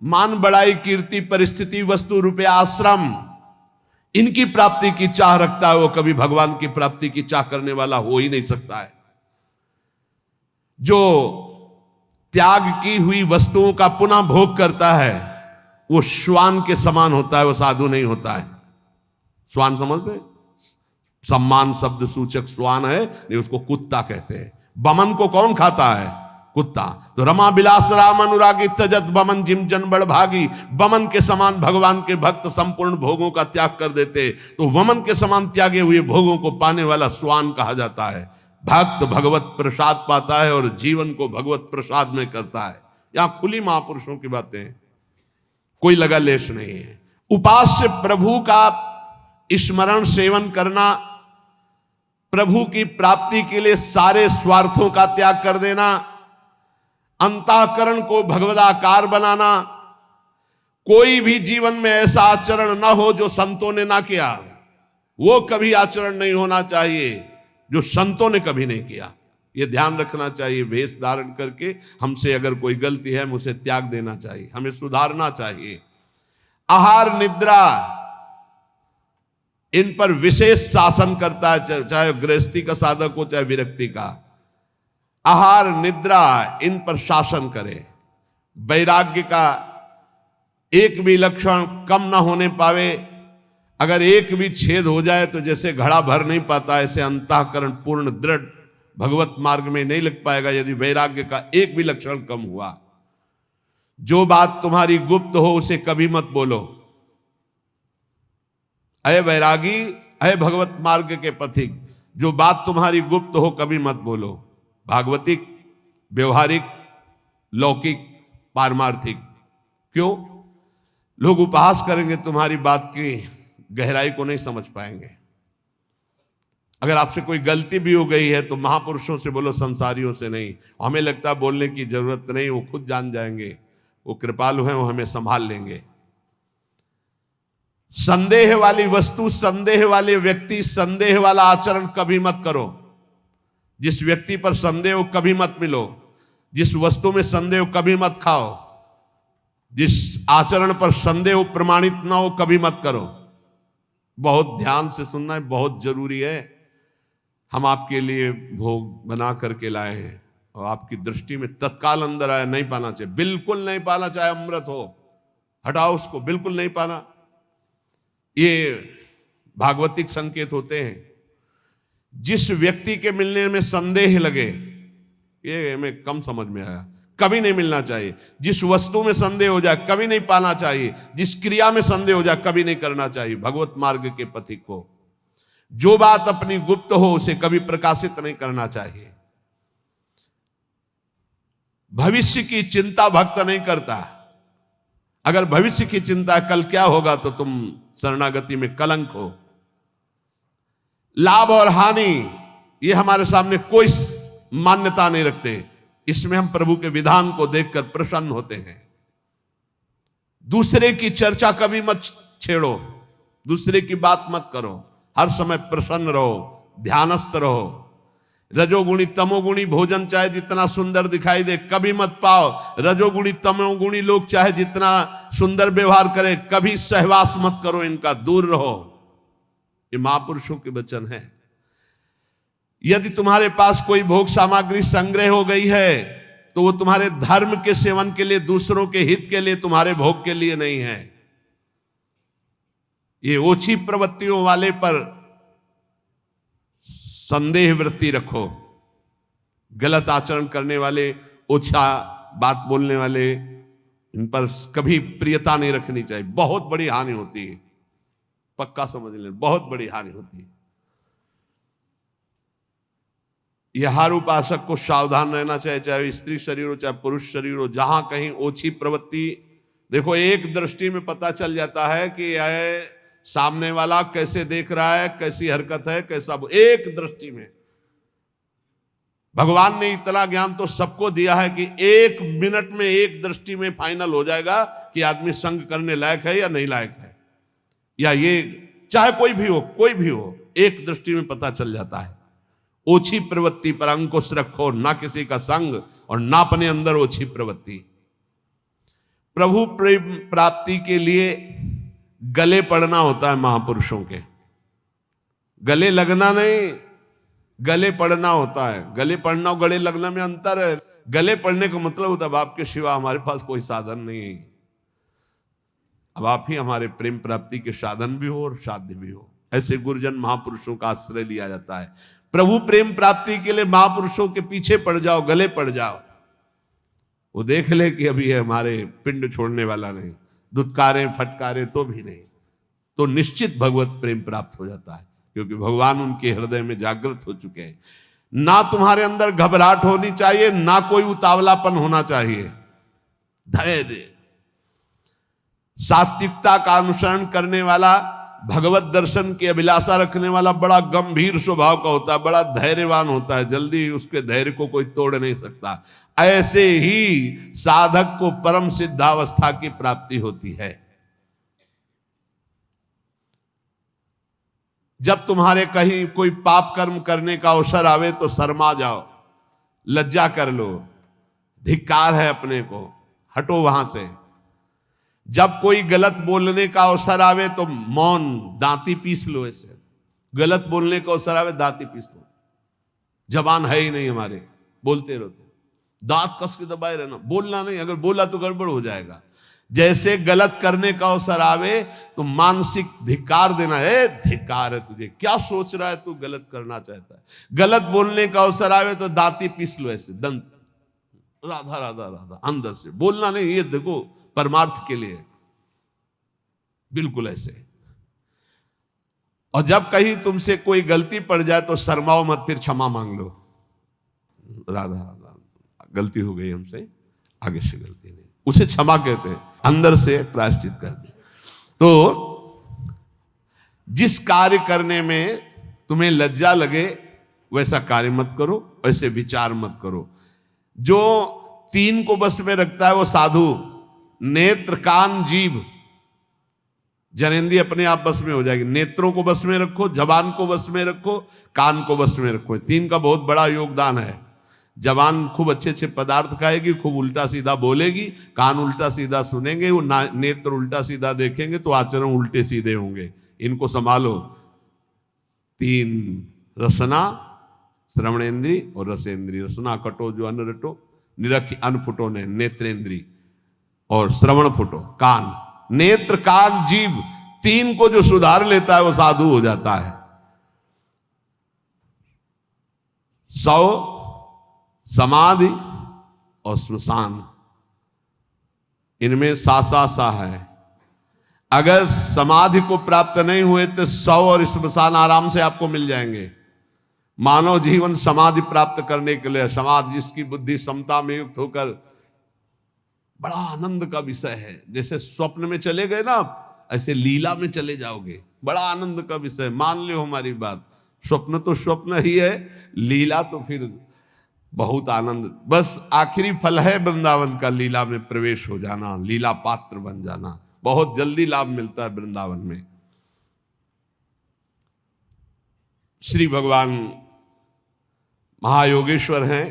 मान बढ़ाई, कीर्ति, परिस्थिति, वस्तु, रुपया, आश्रम, इनकी प्राप्ति की चाह रखता है, वो कभी भगवान की प्राप्ति की चाह करने वाला हो ही नहीं सकता है। जो त्याग की हुई वस्तुओं का पुनः भोग करता है वो श्वान के समान होता है, वो साधु नहीं होता है। श्वान समझते हैं? सम्मान शब्द सूचक श्वान है, नहीं उसको कुत्ता कहते हैं। बमन को कौन खाता है? कुत्ता। तो रमा बिलास राम अनुरागी तजत बमन जिम जन बड़ भागी। बमन के समान भगवान के भक्त संपूर्ण भोगों का त्याग कर देते, तो वमन के समान त्यागे हुए भोगों को पाने वाला श्वान कहा जाता है। भक्त भगवत प्रसाद पाता है और जीवन को भगवत प्रसाद में करता है। यहां खुली महापुरुषों की बातें, कोई लगा लेश नहीं है। उपास्य प्रभु का स्मरण सेवन करना, प्रभु की प्राप्ति के लिए सारे स्वार्थों का त्याग कर देना, अंतःकरण को भगवदाकार बनाना। कोई भी जीवन में ऐसा आचरण ना हो जो संतों ने ना किया, वो कभी आचरण नहीं होना चाहिए जो संतों ने कभी नहीं किया। ये ध्यान रखना चाहिए। वेश धारण करके हमसे अगर कोई गलती है, मुझे त्याग देना चाहिए, हमें सुधारना चाहिए। आहार निद्रा, इन पर विशेष शासन करता है, चाहे गृहस्थी का साधक हो चाहे विरक्ति का। आहार निद्रा, इन पर शासन करे। वैराग्य का एक भी लक्षण कम ना होने पावे। अगर एक भी छेद हो जाए तो जैसे घड़ा भर नहीं पाता, ऐसे अंतःकरण पूर्ण दृढ़ भगवत मार्ग में नहीं लग पाएगा यदि वैराग्य का एक भी लक्षण कम हुआ। जो बात तुम्हारी गुप्त हो उसे कभी मत बोलो। अय वैरागी, अय भगवत मार्ग के पथिक, जो बात तुम्हारी गुप्त हो कभी मत बोलो। भागवतिक, व्यवहारिक, लौकिक, पारमार्थिक। क्यों? लोग उपहास करेंगे, तुम्हारी बात की गहराई को नहीं समझ पाएंगे। अगर आपसे कोई गलती भी हो गई है तो महापुरुषों से बोलो, संसारियों से नहीं। हमें लगता है बोलने की जरूरत नहीं, वो खुद जान जाएंगे, वो कृपालु हैं, वो हमें संभाल लेंगे। संदेह वाली वस्तु, संदेह वाले व्यक्ति, संदेह वाला आचरण कभी मत करो। जिस व्यक्ति पर संदेह हो कभी मत मिलो। जिस वस्तु में संदेह हो कभी मत खाओ। जिस आचरण पर संदेह हो प्रमाणित ना हो कभी मत करो। बहुत ध्यान से सुनना है, बहुत जरूरी है। हम आपके लिए भोग बना करके लाए हैं और आपकी दृष्टि में तत्काल अंदर आया, नहीं पाना चाहिए, बिल्कुल नहीं पाना, चाहे अमृत हो, हटाओ उसको, बिल्कुल नहीं पाना। ये भागवतिक संकेत होते हैं। जिस व्यक्ति के मिलने में संदेह लगे, ये हमें कम समझ में आया, कभी नहीं मिलना चाहिए। जिस वस्तु में संदेह हो जाए कभी नहीं पाना चाहिए। जिस क्रिया में संदेह हो जाए कभी नहीं करना चाहिए। भगवत मार्ग के पथिक को जो बात अपनी गुप्त हो उसे कभी प्रकाशित नहीं करना चाहिए। भविष्य की चिंता भक्त नहीं करता। अगर भविष्य की चिंता कल क्या होगा तो तुम शरणागति में कलंक हो। लाभ और हानि ये हमारे सामने कोई मान्यता नहीं रखते। इसमें हम प्रभु के विधान को देखकर प्रसन्न होते हैं। दूसरे की चर्चा कभी मत छेड़ो, दूसरे की बात मत करो। हर समय प्रसन्न रहो, ध्यानस्थ रहो। रजोगुणी तमोगुणी भोजन चाहे जितना सुंदर दिखाई दे कभी मत पाओ। रजोगुणी तमोगुणी लोग चाहे जितना सुंदर व्यवहार करे कभी सहवास मत करो, इनका दूर रहो। ये महापुरुषों के वचन है। यदि तुम्हारे पास कोई भोग सामग्री संग्रह हो गई है तो वो तुम्हारे धर्म के सेवन के लिए, दूसरों के हित के लिए, तुम्हारे भोग के लिए नहीं है। ये ओछी प्रवृत्तियों वाले पर संदेह वृत्ति रखो। गलत आचरण करने वाले, ओछा बात बोलने वाले, इन पर कभी प्रियता नहीं रखनी चाहिए। बहुत बड़ी हानि होती है, पक्का समझ लें, बहुत बड़ी हानि होती है। यह हर उपासक को सावधान रहना चाहिए, चाहे स्त्री शरीर हो चाहे पुरुष शरीर हो। जहां कहीं ओछी प्रवृत्ति, देखो एक दृष्टि में पता चल जाता है कि यह सामने वाला कैसे देख रहा है, कैसी हरकत है, कैसा, एक दृष्टि में। भगवान ने इतना ज्ञान तो सबको दिया है कि 1 मिनट में, एक दृष्टि में फाइनल हो जाएगा कि आदमी संग करने लायक है या नहीं लायक है, या ये चाहे कोई भी हो, कोई भी हो, एक दृष्टि में पता चल जाता है। ओछी प्रवृत्ति पर अंकुश रखो, ना किसी का संग और ना अपने अंदर ओछी प्रवृत्ति। प्रभु प्रेम प्राप्ति के लिए गले पड़ना होता है महापुरुषों के। गले लगना नहीं, गले पड़ना होता है। गले पड़ना और गले लगना में अंतर है। गले पड़ने का मतलब होता है आपके सिवा हमारे पास कोई साधन नहीं है, अब आप ही हमारे प्रेम प्राप्ति के साधन भी हो और साध्य भी हो। ऐसे गुरुजन महापुरुषों का आश्रय लिया जाता है। प्रभु प्रेम प्राप्ति के लिए महापुरुषों के पीछे पड़ जाओ, गले पड़ जाओ। वो देख ले कि अभी है हमारे पिंड छोड़ने वाला नहीं, दुत्कारे फटकारे तो भी नहीं, तो निश्चित भगवत प्रेम प्राप्त हो जाता है, क्योंकि भगवान उनके हृदय में जागृत हो चुके हैं। ना तुम्हारे अंदर घबराहट होनी चाहिए, ना कोई उतावलापन होना चाहिए। धैर्य, सात्विकता का अनुसरण करने वाला, भगवत दर्शन की अभिलाषा रखने वाला बड़ा गंभीर स्वभाव का होता है, बड़ा धैर्यवान होता है, जल्दी उसके धैर्य को कोई तोड़ नहीं सकता। ऐसे ही साधक को परम सिद्धावस्था की प्राप्ति होती है। जब तुम्हारे कहीं कोई पाप कर्म करने का अवसर आवे तो शर्मा जाओ, लज्जा कर लो, धिक्कार है अपने को, हटो वहां से। जब कोई गलत बोलने का अवसर आवे तो मौन, दांती पीस लो। ऐसे गलत बोलने का अवसर आवे दांती पीस लो। जबान है ही नहीं हमारे, बोलते रहो, दांत कस के दबाए रहना, बोलना नहीं। अगर बोला तो गड़बड़ हो जाएगा। जैसे गलत करने का अवसर आवे तो मानसिक धिक्कार देना है। धिक्कार है तुझे, क्या सोच रहा है तू, गलत करना चाहता है। गलत बोलने का अवसर आवे तो दांती पीस लो, ऐसे दंत, राधा राधा राधा, अंदर से बोलना नहीं। ये देखो परमार्थ के लिए, बिल्कुल ऐसे। और जब कहीं तुमसे कोई गलती पड़ जाए तो शर्माओ मत, फिर क्षमा मांग लो। राधा राधा, गलती हो गई हमसे, आगे से गलती नहीं, उसे क्षमा कहते हैं, अंदर से प्रायश्चित कर दे। तो जिस कार्य करने में तुम्हें लज्जा लगे वैसा कार्य मत करो, वैसे विचार मत करो। जो 3 को बस में रखता है वो साधु, नेत्र कान जीभ, जनेंद्रिय अपने आप बस में हो जाएगी। नेत्रों को बस में रखो, जबान को बस में रखो, कान को बस में रखो। 3 का बहुत बड़ा योगदान है। जबान खूब अच्छे अच्छे पदार्थ खाएगी, खूब उल्टा सीधा बोलेगी, कान उल्टा सीधा सुनेंगे, वो नेत्र उल्टा सीधा देखेंगे, तो आचरण उल्टे सीधे होंगे। इनको संभालो। 3 रसना, श्रवणेन्द्री और रसेंद्री। रसना कटो जो अन्न रटो, निरख अन्न फुटो ने, नेत्रेंद्री, और श्रवण फुटो कान। नेत्र कान जीभ, 3 को जो सुधार लेता है वो साधु हो जाता है। 100 समाधि और श्मशान, इनमें सा है। अगर समाधि को प्राप्त नहीं हुए तो 100 और श्मशान आराम से आपको मिल जाएंगे। मानव जीवन समाधि प्राप्त करने के लिए, समाधि जिसकी बुद्धि समता में युक्त होकर, बड़ा आनंद का विषय है। जैसे स्वप्न में चले गए ना आप, ऐसे लीला में चले जाओगे, बड़ा आनंद का विषय। मान लो हमारी बात, स्वप्न तो स्वप्न ही है, लीला तो फिर बहुत आनंद। बस आखिरी फल है वृंदावन का, लीला में प्रवेश हो जाना, लीला पात्र बन जाना। बहुत जल्दी लाभ मिलता है वृंदावन में। श्री भगवान महायोगेश्वर हैं,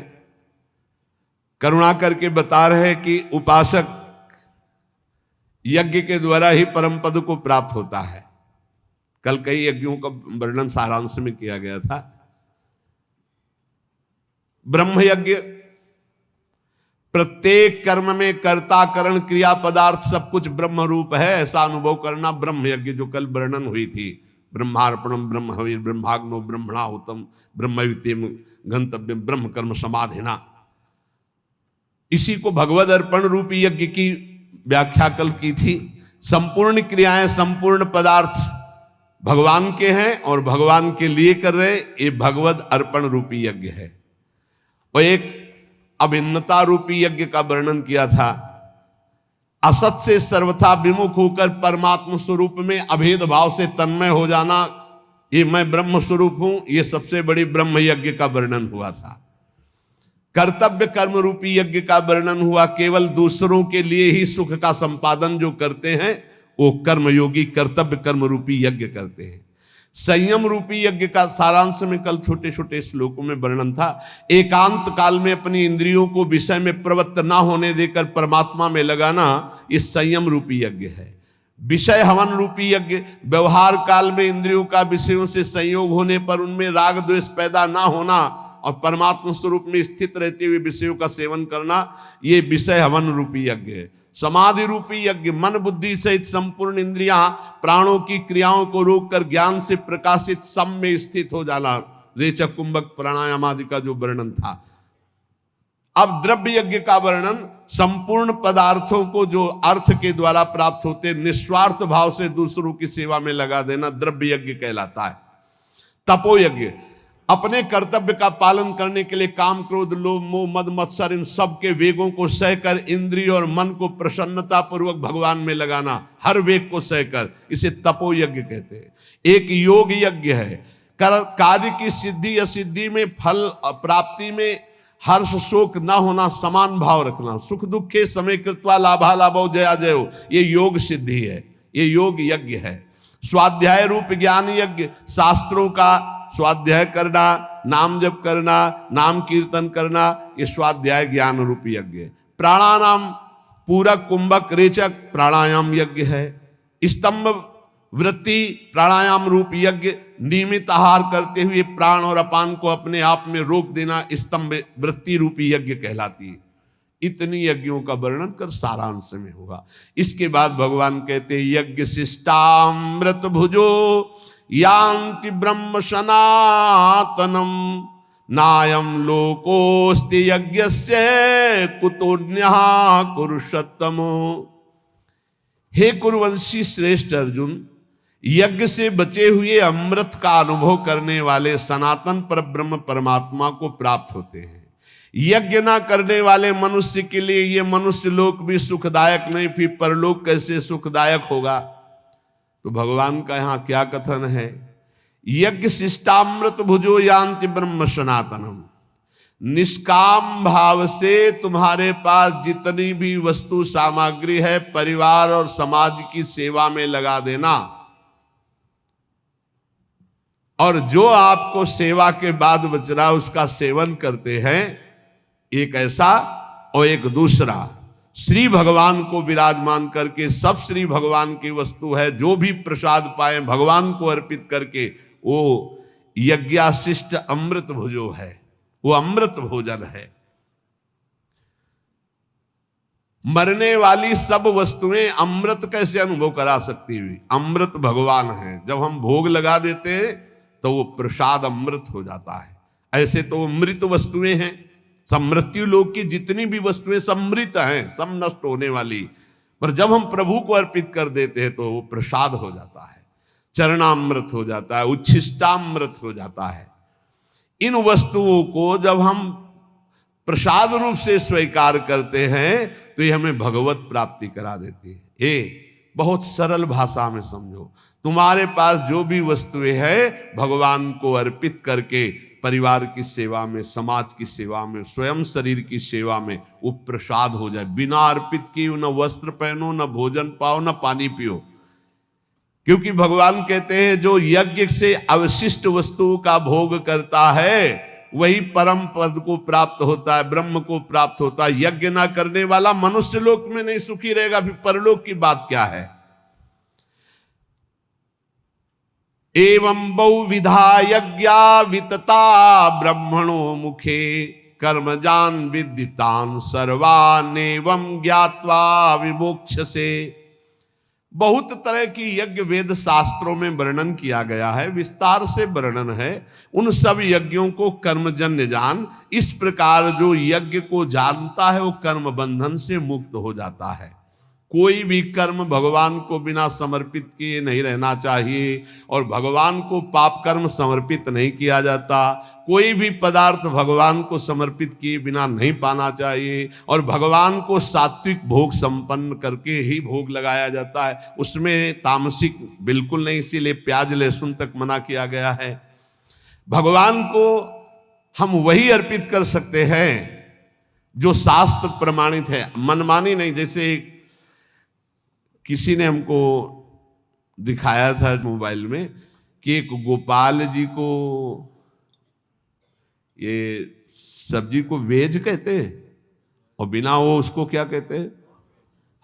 करुणा करके बता रहे कि उपासक यज्ञ के द्वारा ही परम पद को प्राप्त होता है। कल कई यज्ञों का वर्णन सारांश में किया गया था। ब्रह्म यज्ञ, प्रत्येक कर्म में कर्ता करण क्रिया पदार्थ सब कुछ ब्रह्म रूप है, ऐसा अनुभव करना ब्रह्म यज्ञ, जो कल वर्णन हुई थी। ब्रह्मार्पणम ब्रह्म हविर ब्रह्माग्नो ब्रह्मणाहुतम ब्रह्मविद्यम गंतव्यम ब्रह्म कर्म समाधिना। इसी को भगवद अर्पण रूपी यज्ञ की व्याख्या कल की थी। संपूर्ण क्रियाएं, संपूर्ण पदार्थ भगवान के हैं और भगवान के लिए कर रहे, ये भगवद अर्पण रूपी यज्ञ है। और एक अभिन्नता रूपी यज्ञ का वर्णन किया था। असत से सर्वथा विमुख होकर परमात्म स्वरूप में अभेद भाव से तन्मय हो जाना, ये मैं ब्रह्म स्वरूप हूं, ये सबसे बड़ी ब्रह्म यज्ञ का वर्णन हुआ था। कर्तव्य कर्म रूपी यज्ञ का वर्णन हुआ। केवल दूसरों के लिए ही सुख का संपादन जो करते हैं वो कर्मयोगी कर्तव्य कर्म रूपी यज्ञ करते हैं। संयम रूपी यज्ञ का सारांश में कल छोटे छोटे श्लोकों में वर्णन था। एकांत काल में अपनी इंद्रियों को विषय में प्रवृत्त ना होने देकर परमात्मा में लगाना, इस संयम रूपी यज्ञ है। विषय हवन रूपी यज्ञ, व्यवहार काल में इंद्रियों का विषयों से संयोग होने पर उनमें राग द्वेष पैदा ना होना और परमात्मा स्वरूप में स्थित रहते हुए विषयों का सेवन करना, ये विषय हवन रूपी यज्ञ है। समाधि रूपी यज्ञ, मन बुद्धि सहित संपूर्ण इंद्रियां प्राणों की क्रियाओं को रोककर ज्ञान से प्रकाशित सम में स्थित हो जाना, रेचक कुंभक प्राणायाम आदि का जो वर्णन था। अब द्रव्य यज्ञ का वर्णन, संपूर्ण पदार्थों को जो अर्थ के द्वारा प्राप्त होते निस्वार्थ भाव से दूसरों की सेवा में लगा देना द्रव्य यज्ञ कहलाता है। तपो यज्ञ, अपने कर्तव्य का पालन करने के लिए काम क्रोध लोभ मोह मद मत्सर इन सब के वेगों को सहकर इंद्रिय और मन को प्रसन्नता पूर्वक भगवान में लगाना, हर वेग को सहकर, इसे तपो यज्ञ कहते हैं। एक योग यज्ञ है, कार्य की सिद्धि असिद्धि में फल प्राप्ति में हर्ष शोक न होना, समान भाव रखना, सुख दुखे समय कृत्वा लाभा लाभो जया जयो, ये योग सिद्धि है, ये योग यज्ञ है। स्वाध्याय रूप ज्ञान यज्ञ, शास्त्रों का स्वाध्याय करना, नाम जप करना, नाम कीर्तन करना, ये स्वाध्याय ज्ञान रूप यज्ञ। प्राणायाम पूरक कुंभक रेचक प्राणायाम यज्ञ है। स्तंभ वृत्ति प्राणायाम रूप यज्ञ, नियमित आहार करते हुए प्राण और अपान को अपने आप में रोक देना स्तंभ वृत्ति रूपी यज्ञ कहलाती है। इतनी यज्ञों का वर्णन कर सारांश में होगा। इसके बाद भगवान कहते हैं यज्ञ शिष्टामृत भुजो यान्ति ब्रह्म सनातनम नायम लोकोस्ति यज्ञस्य कुतोन्यः कुरुषोत्तमो। हे कुरुवंशी श्रेष्ठ अर्जुन, यज्ञ से बचे हुए अमृत का अनुभव करने वाले सनातन परब्रह्म परमात्मा को प्राप्त होते हैं। यज्ञ ना करने वाले मनुष्य के लिए ये मनुष्य लोक भी सुखदायक नहीं, फिर परलोक कैसे सुखदायक होगा। तो भगवान का यहां क्या कथन है, यज्ञ शिष्टामृत भुजो यान्ति ब्रह्म सनातनम। निष्काम भाव से तुम्हारे पास जितनी भी वस्तु सामग्री है परिवार और समाज की सेवा में लगा देना, और जो आपको सेवा के बाद बच रहा उसका सेवन करते हैं, एक ऐसा और एक दूसरा। श्री भगवान को विराजमान करके, सब श्री भगवान की वस्तु है, जो भी प्रसाद पाए भगवान को अर्पित करके, वो यज्ञाशिष्ट अमृत भुजो है, वो अमृत भोजन है। मरने वाली सब वस्तुएं अमृत कैसे अनुभव करा सकती हुई, अमृत भगवान है। जब हम भोग लगा देते हैं तो वो प्रसाद अमृत हो जाता है। ऐसे तो मृत वस्तुएं हैं, सब मृत्यु लोक की जितनी भी वस्तुएं सब मृत हैं, सब नष्ट होने वाली, पर जब हम प्रभु को अर्पित कर देते हैं तो वो प्रसाद हो जाता है, चरणामृत हो जाता है, उच्छिष्टामृत हो जाता है। इन वस्तुओं को जब हम प्रसाद रूप से स्वीकार करते हैं तो ये हमें भगवत प्राप्ति करा देती है। ये बहुत सरल भाषा में समझो, तुम्हारे पास जो भी वस्तुएं हैं भगवान को अर्पित करके परिवार की सेवा में, समाज की सेवा में, स्वयं शरीर की सेवा में वो प्रसाद हो जाए। बिना अर्पित किए न वस्त्र पहनो, न भोजन पाओ, न पानी पियो, क्योंकि भगवान कहते हैं जो यज्ञ से अवशिष्ट वस्तुओं का भोग करता है वही परम पद को प्राप्त होता है, ब्रह्म को प्राप्त होता है। यज्ञ ना करने वाला मनुष्य लोक में नहीं सुखी रहेगा, फिर परलोक की बात क्या है। एवं बहुविधा यज्ञा वितता ब्रह्मणो मुखे कर्मजान विदितान सर्वान एवं ज्ञात्वा विमोक्षसे। बहुत तरह की यज्ञ वेद शास्त्रों में वर्णन किया गया है, विस्तार से वर्णन है। उन सब यज्ञों को कर्मजन्य जान। इस प्रकार जो यज्ञ को जानता है वो कर्म बंधन से मुक्त हो जाता है। कोई भी कर्म भगवान को बिना समर्पित किए नहीं रहना चाहिए, और भगवान को पाप कर्म समर्पित नहीं किया जाता। कोई भी पदार्थ भगवान को समर्पित किए बिना नहीं पाना चाहिए, और भगवान को सात्विक भोग संपन्न करके ही भोग लगाया जाता है। उसमें तामसिक बिल्कुल नहीं, इसीलिए प्याज लहसुन तक मना किया गया है। भगवान को हम वही अर्पित कर सकते हैं जो शास्त्र प्रमाणित है, मनमानी नहीं। जैसे किसी ने हमको दिखाया था मोबाइल में कि एक गोपाल जी को ये सब्जी को वेज कहते हैं, और बिना वो उसको क्या कहते हैं,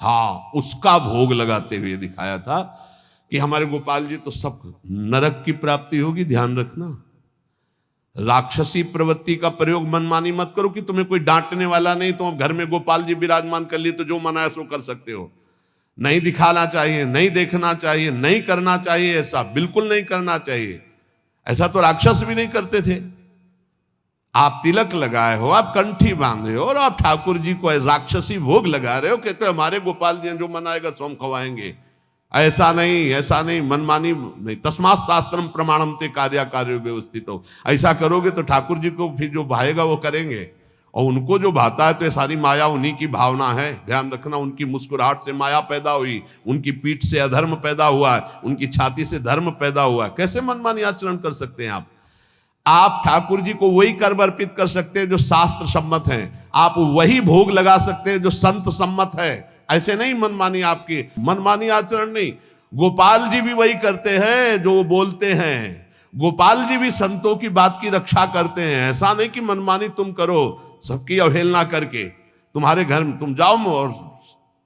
हाँ, उसका भोग लगाते हुए दिखाया था कि हमारे गोपाल जी तो सब नरक की प्राप्ति होगी। ध्यान रखना, राक्षसी प्रवृत्ति का प्रयोग मनमानी मत करो कि तुम्हें कोई डांटने वाला नहीं, तुम घर में गोपाल जी विराजमान कर लिए तो जो मना है सो कर सकते हो। नहीं दिखाना चाहिए, नहीं देखना चाहिए, नहीं करना चाहिए, ऐसा बिल्कुल नहीं करना चाहिए। ऐसा तो राक्षस भी नहीं करते थे। आप तिलक लगाए हो, आप कंठी बांधे हो, और आप ठाकुर जी को राक्षसी भोग लगा रहे हो, कहते हमारे गोपाल जी जो मनाएगा सो हम खवाएंगे। ऐसा नहीं, ऐसा नहीं, मनमानी नहीं। तस्मात् शास्त्रम प्रमाणम ते कार्य कार्य व्यवस्थित हो। ऐसा करोगे तो ठाकुर जी को फिर जो भाएगा वो करेंगे, और उनको जो भाता है तो ये सारी माया उन्हीं की भावना है। ध्यान रखना, उनकी मुस्कुराहट से माया पैदा हुई, उनकी पीठ से अधर्म पैदा हुआ है, उनकी छाती से धर्म पैदा हुआ है। कैसे मनमानी आचरण कर सकते हैं आप? आप ठाकुर जी को वही कर्म अर्पित कर सकते हैं जो शास्त्र सम्मत है। आप वही भोग लगा सकते हैं जो संत सम्मत है। ऐसे नहीं मनमानी, आपकी मनमानी आचरण नहीं। गोपाल जी भी वही करते हैं जो बोलते हैं। गोपाल जी भी संतों की बात की रक्षा करते हैं। ऐसा नहीं कि मनमानी तुम करो, सबकी अवहेलना करके। तुम्हारे घर में तुम जाओ और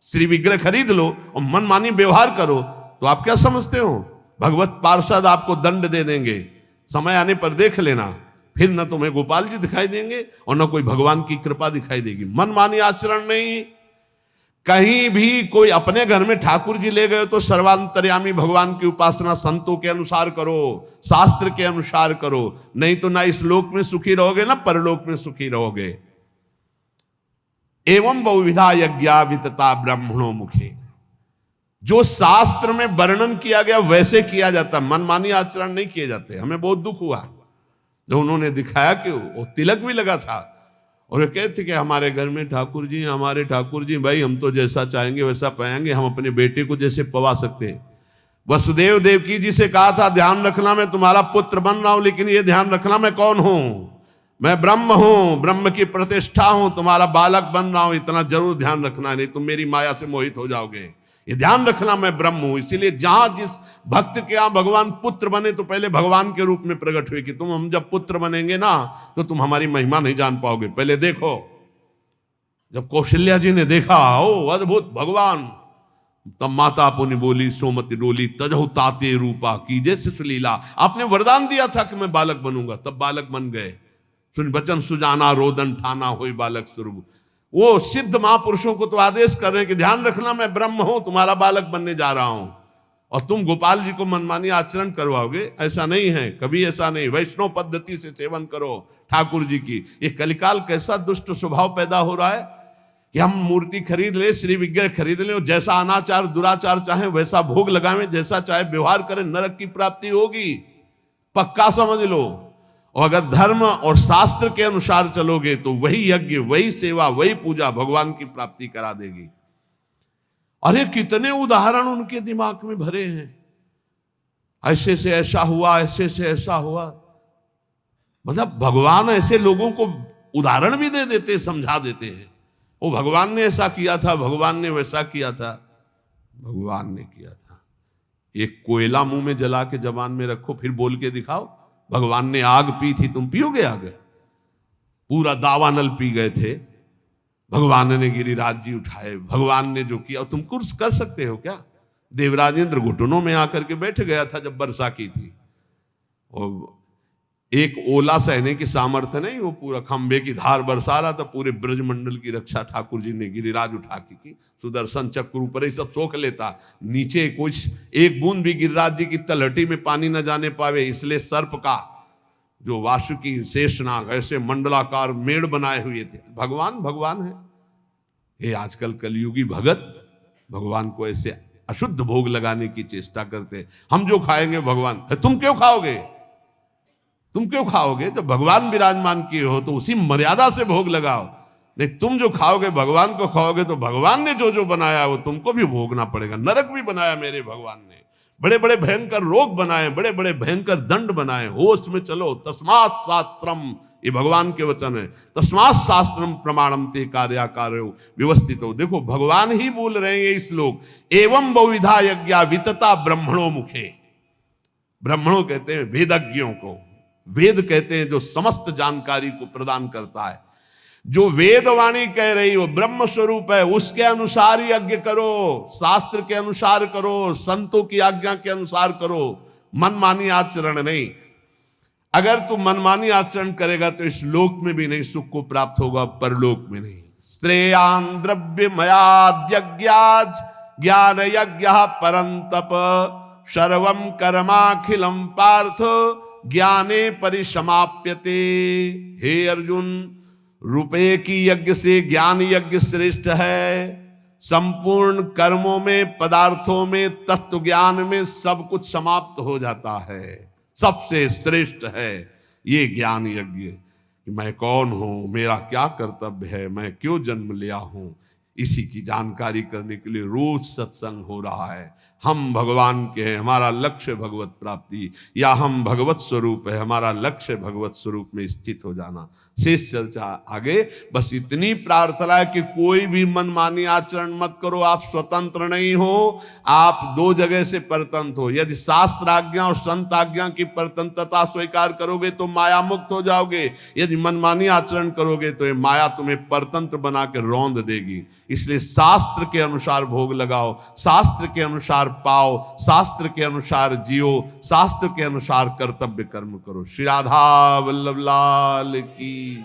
श्री विग्रह खरीद लो और मनमानी व्यवहार करो, तो आप क्या समझते हो? भगवत पार्षद आपको दंड दे देंगे। समय आने पर देख लेना, फिर न तुम्हें गोपाल जी दिखाई देंगे और न कोई भगवान की कृपा दिखाई देगी। मनमानी आचरण नहीं। कहीं भी कोई अपने घर में ठाकुर जी ले गए तो सर्वांतर्यामी भगवान की उपासना संतों के अनुसार करो, शास्त्र के अनुसार करो। नहीं तो ना इस लोक में सुखी रहोगे ना परलोक में सुखी रहोगे। एवं बहुविधा यज्ञा वितता ब्रह्मणो मुखे। जो शास्त्र में वर्णन किया गया वैसे किया जाता, मनमानी आचरण नहीं किए जाते। हमें बहुत दुख हुआ जो उन्होंने दिखाया कि वो तिलक भी लगा था और कहते कि हमारे घर में ठाकुर जी, हमारे ठाकुर जी, भाई हम तो जैसा चाहेंगे वैसा पाएंगे, हम अपने बेटे को जैसे पवा सकते हैं। वसुदेव देवकी जी से कहा था, ध्यान रखना मैं तुम्हारा पुत्र बन रहा हूं, लेकिन ये ध्यान रखना मैं कौन हूं? मैं ब्रह्म हूं, ब्रह्म की प्रतिष्ठा हूं, तुम्हारा बालक बन रहा हूं, इतना जरूर ध्यान रखना, नहीं तुम मेरी माया से मोहित हो जाओगे। ये ध्यान रखना मैं ब्रह्म हूं। इसीलिए जहां जिस भक्त के यहां भगवान पुत्र बने तो पहले भगवान के रूप में प्रकट हुए कि तुम हम जब पुत्र बनेंगे ना तो तुम हमारी महिमा नहीं जान पाओगे, पहले देखो। जब कौशल्या जी ने देखा, ओ अद्भुत भगवान, तब माता पुनि बोली सोमति डोली तजहु ताते रूपा कीजे सुलीला। आपने वरदान दिया था कि मैं बालक बनूंगा, तब बालक बन गए। सुन बचन सुजाना रोदन ठाना होई बालक स्वरूप। वो सिद्ध महापुरुषों को तो आदेश कर रहे हैं कि ध्यान रखना मैं ब्रह्म हूं, तुम्हारा बालक बनने जा रहा हूं, और तुम गोपाल जी को मनमानी आचरण करवाओगे। ऐसा नहीं है, कभी ऐसा नहीं। वैष्णव पद्धति से सेवन करो ठाकुर जी की। ये कलिकाल कैसा दुष्ट स्वभाव पैदा हो रहा है कि हम मूर्ति खरीद ले, श्री विग्रह खरीद ले, और जैसा अनाचार दुराचार चाहे वैसा भोग लगावे, जैसा चाहे व्यवहार करें, नरक की प्राप्ति होगी, पक्का समझ लो। और अगर धर्म और शास्त्र के अनुसार चलोगे तो वही यज्ञ, वही सेवा, वही पूजा भगवान की प्राप्ति करा देगी। अरे कितने उदाहरण उनके दिमाग में भरे हैं, ऐसे से ऐसा हुआ, ऐसे से ऐसा हुआ। मतलब भगवान ऐसे लोगों को उदाहरण भी दे देते, समझा देते हैं। वो भगवान ने ऐसा किया था, भगवान ने वैसा किया था, भगवान ने किया था। एक कोयला मुंह में जला के जबान में रखो, फिर बोल के दिखाओ भगवान ने आग पी थी, तुम पियोगे आग? पूरा दावानल पी गए थे, भगवान ने गिरिराज जी उठाए, भगवान ने जो किया तुम कुछ कर सकते हो क्या? देवराज इंद्र घुटनों में आकर के बैठ गया था जब वर्षा की थी, और एक ओला सहने की सामर्थ्य नहीं, वो पूरा खंबे की धार बरसा रहा था, पूरे ब्रजमंडल की रक्षा ठाकुर जी ने गिरिराज उठा के की। सुदर्शन चक्र ऊपर ही सब सोख लेता, नीचे कुछ एक बूंद भी गिरिराज जी की तलहटी में पानी न जाने पावे, इसलिए सर्प का जो वासुकी शेषनाग ऐसे मंडलाकार मेड़ बनाए हुए थे। भगवान भगवान है। ये आजकल कलयुगी भगत भगवान को ऐसे अशुद्ध भोग लगाने की चेष्टा करते, हम जो खाएंगे भगवान, तुम क्यों खाओगे? तुम क्यों खाओगे? जब भगवान विराजमान किए हो तो उसी मर्यादा से भोग लगाओ। नहीं, तुम जो खाओगे भगवान को खाओगे तो भगवान ने जो जो बनाया वो तुमको भी भोगना पड़ेगा। नरक भी बनाया मेरे भगवान ने, बड़े बड़े भयंकर रोग बनाए, बड़े बड़े भयंकर दंड बनाए। होश में चलो। तस्मात् शास्त्रम, ये भगवान के वचन है। तस्मात् शास्त्रम प्रमाणम ते कार्याकार्यो व्यवस्थितो। देखो भगवान ही बोल रहे हैं ये श्लोक। एवं बहुविधा यज्ञा वितता ब्रह्मणों मुखे। ब्रह्मणों कहते हैं वेदज्ञों को, वेद कहते हैं जो समस्त जानकारी को प्रदान करता है। जो वेदवाणी कह रही हो ब्रह्म स्वरूप है, उसके अनुसार ही यज्ञ करो, शास्त्र के अनुसार करो, संतों की आज्ञा के अनुसार करो, मनमानी आचरण नहीं। अगर तू मनमानी आचरण करेगा तो इस लोक में भी नहीं सुख को प्राप्त होगा, परलोक में नहीं। श्रेयान द्रव्यमयाद्यज्ञाज ज्ञान यज्ञ परंतप सर्वम कर्माखिलम पार्थ ज्ञाने परिसमाप्यते। हे अर्जुन, रुपये की यज्ञ से ज्ञान यज्ञ श्रेष्ठ है। संपूर्ण कर्मों में, पदार्थों में, तत्व ज्ञान में सब कुछ समाप्त हो जाता है। सबसे श्रेष्ठ है ये ज्ञान यज्ञ कि मैं कौन हूं, मेरा क्या कर्तव्य है, मैं क्यों जन्म लिया हूं। इसी की जानकारी करने के लिए रोज सत्संग हो रहा है। हम भगवान के हैं, हमारा लक्ष्य भगवत प्राप्ति, या हम भगवत स्वरूप है, हमारा लक्ष्य भगवत स्वरूप में स्थित हो जाना। शेष चर्चा आगे। बस इतनी प्रार्थना है कि कोई भी मनमानी आचरण मत करो। आप स्वतंत्र नहीं हो, आप दो जगह से परतंत्र हो। यदि शास्त्र आज्ञा और संत आज्ञा की परतंत्रता स्वीकार करोगे तो माया मुक्त हो जाओगे। यदि मनमानी आचरण करोगे तो ये माया तुम्हें परतंत्र बना के रौंद देगी। इसलिए शास्त्र के अनुसार भोग लगाओ, शास्त्र के अनुसार पाओ, शास्त्र के अनुसार जियो, शास्त्र के अनुसार कर्तव्य कर्म करो। श्री राधा वल्लभ लाल की।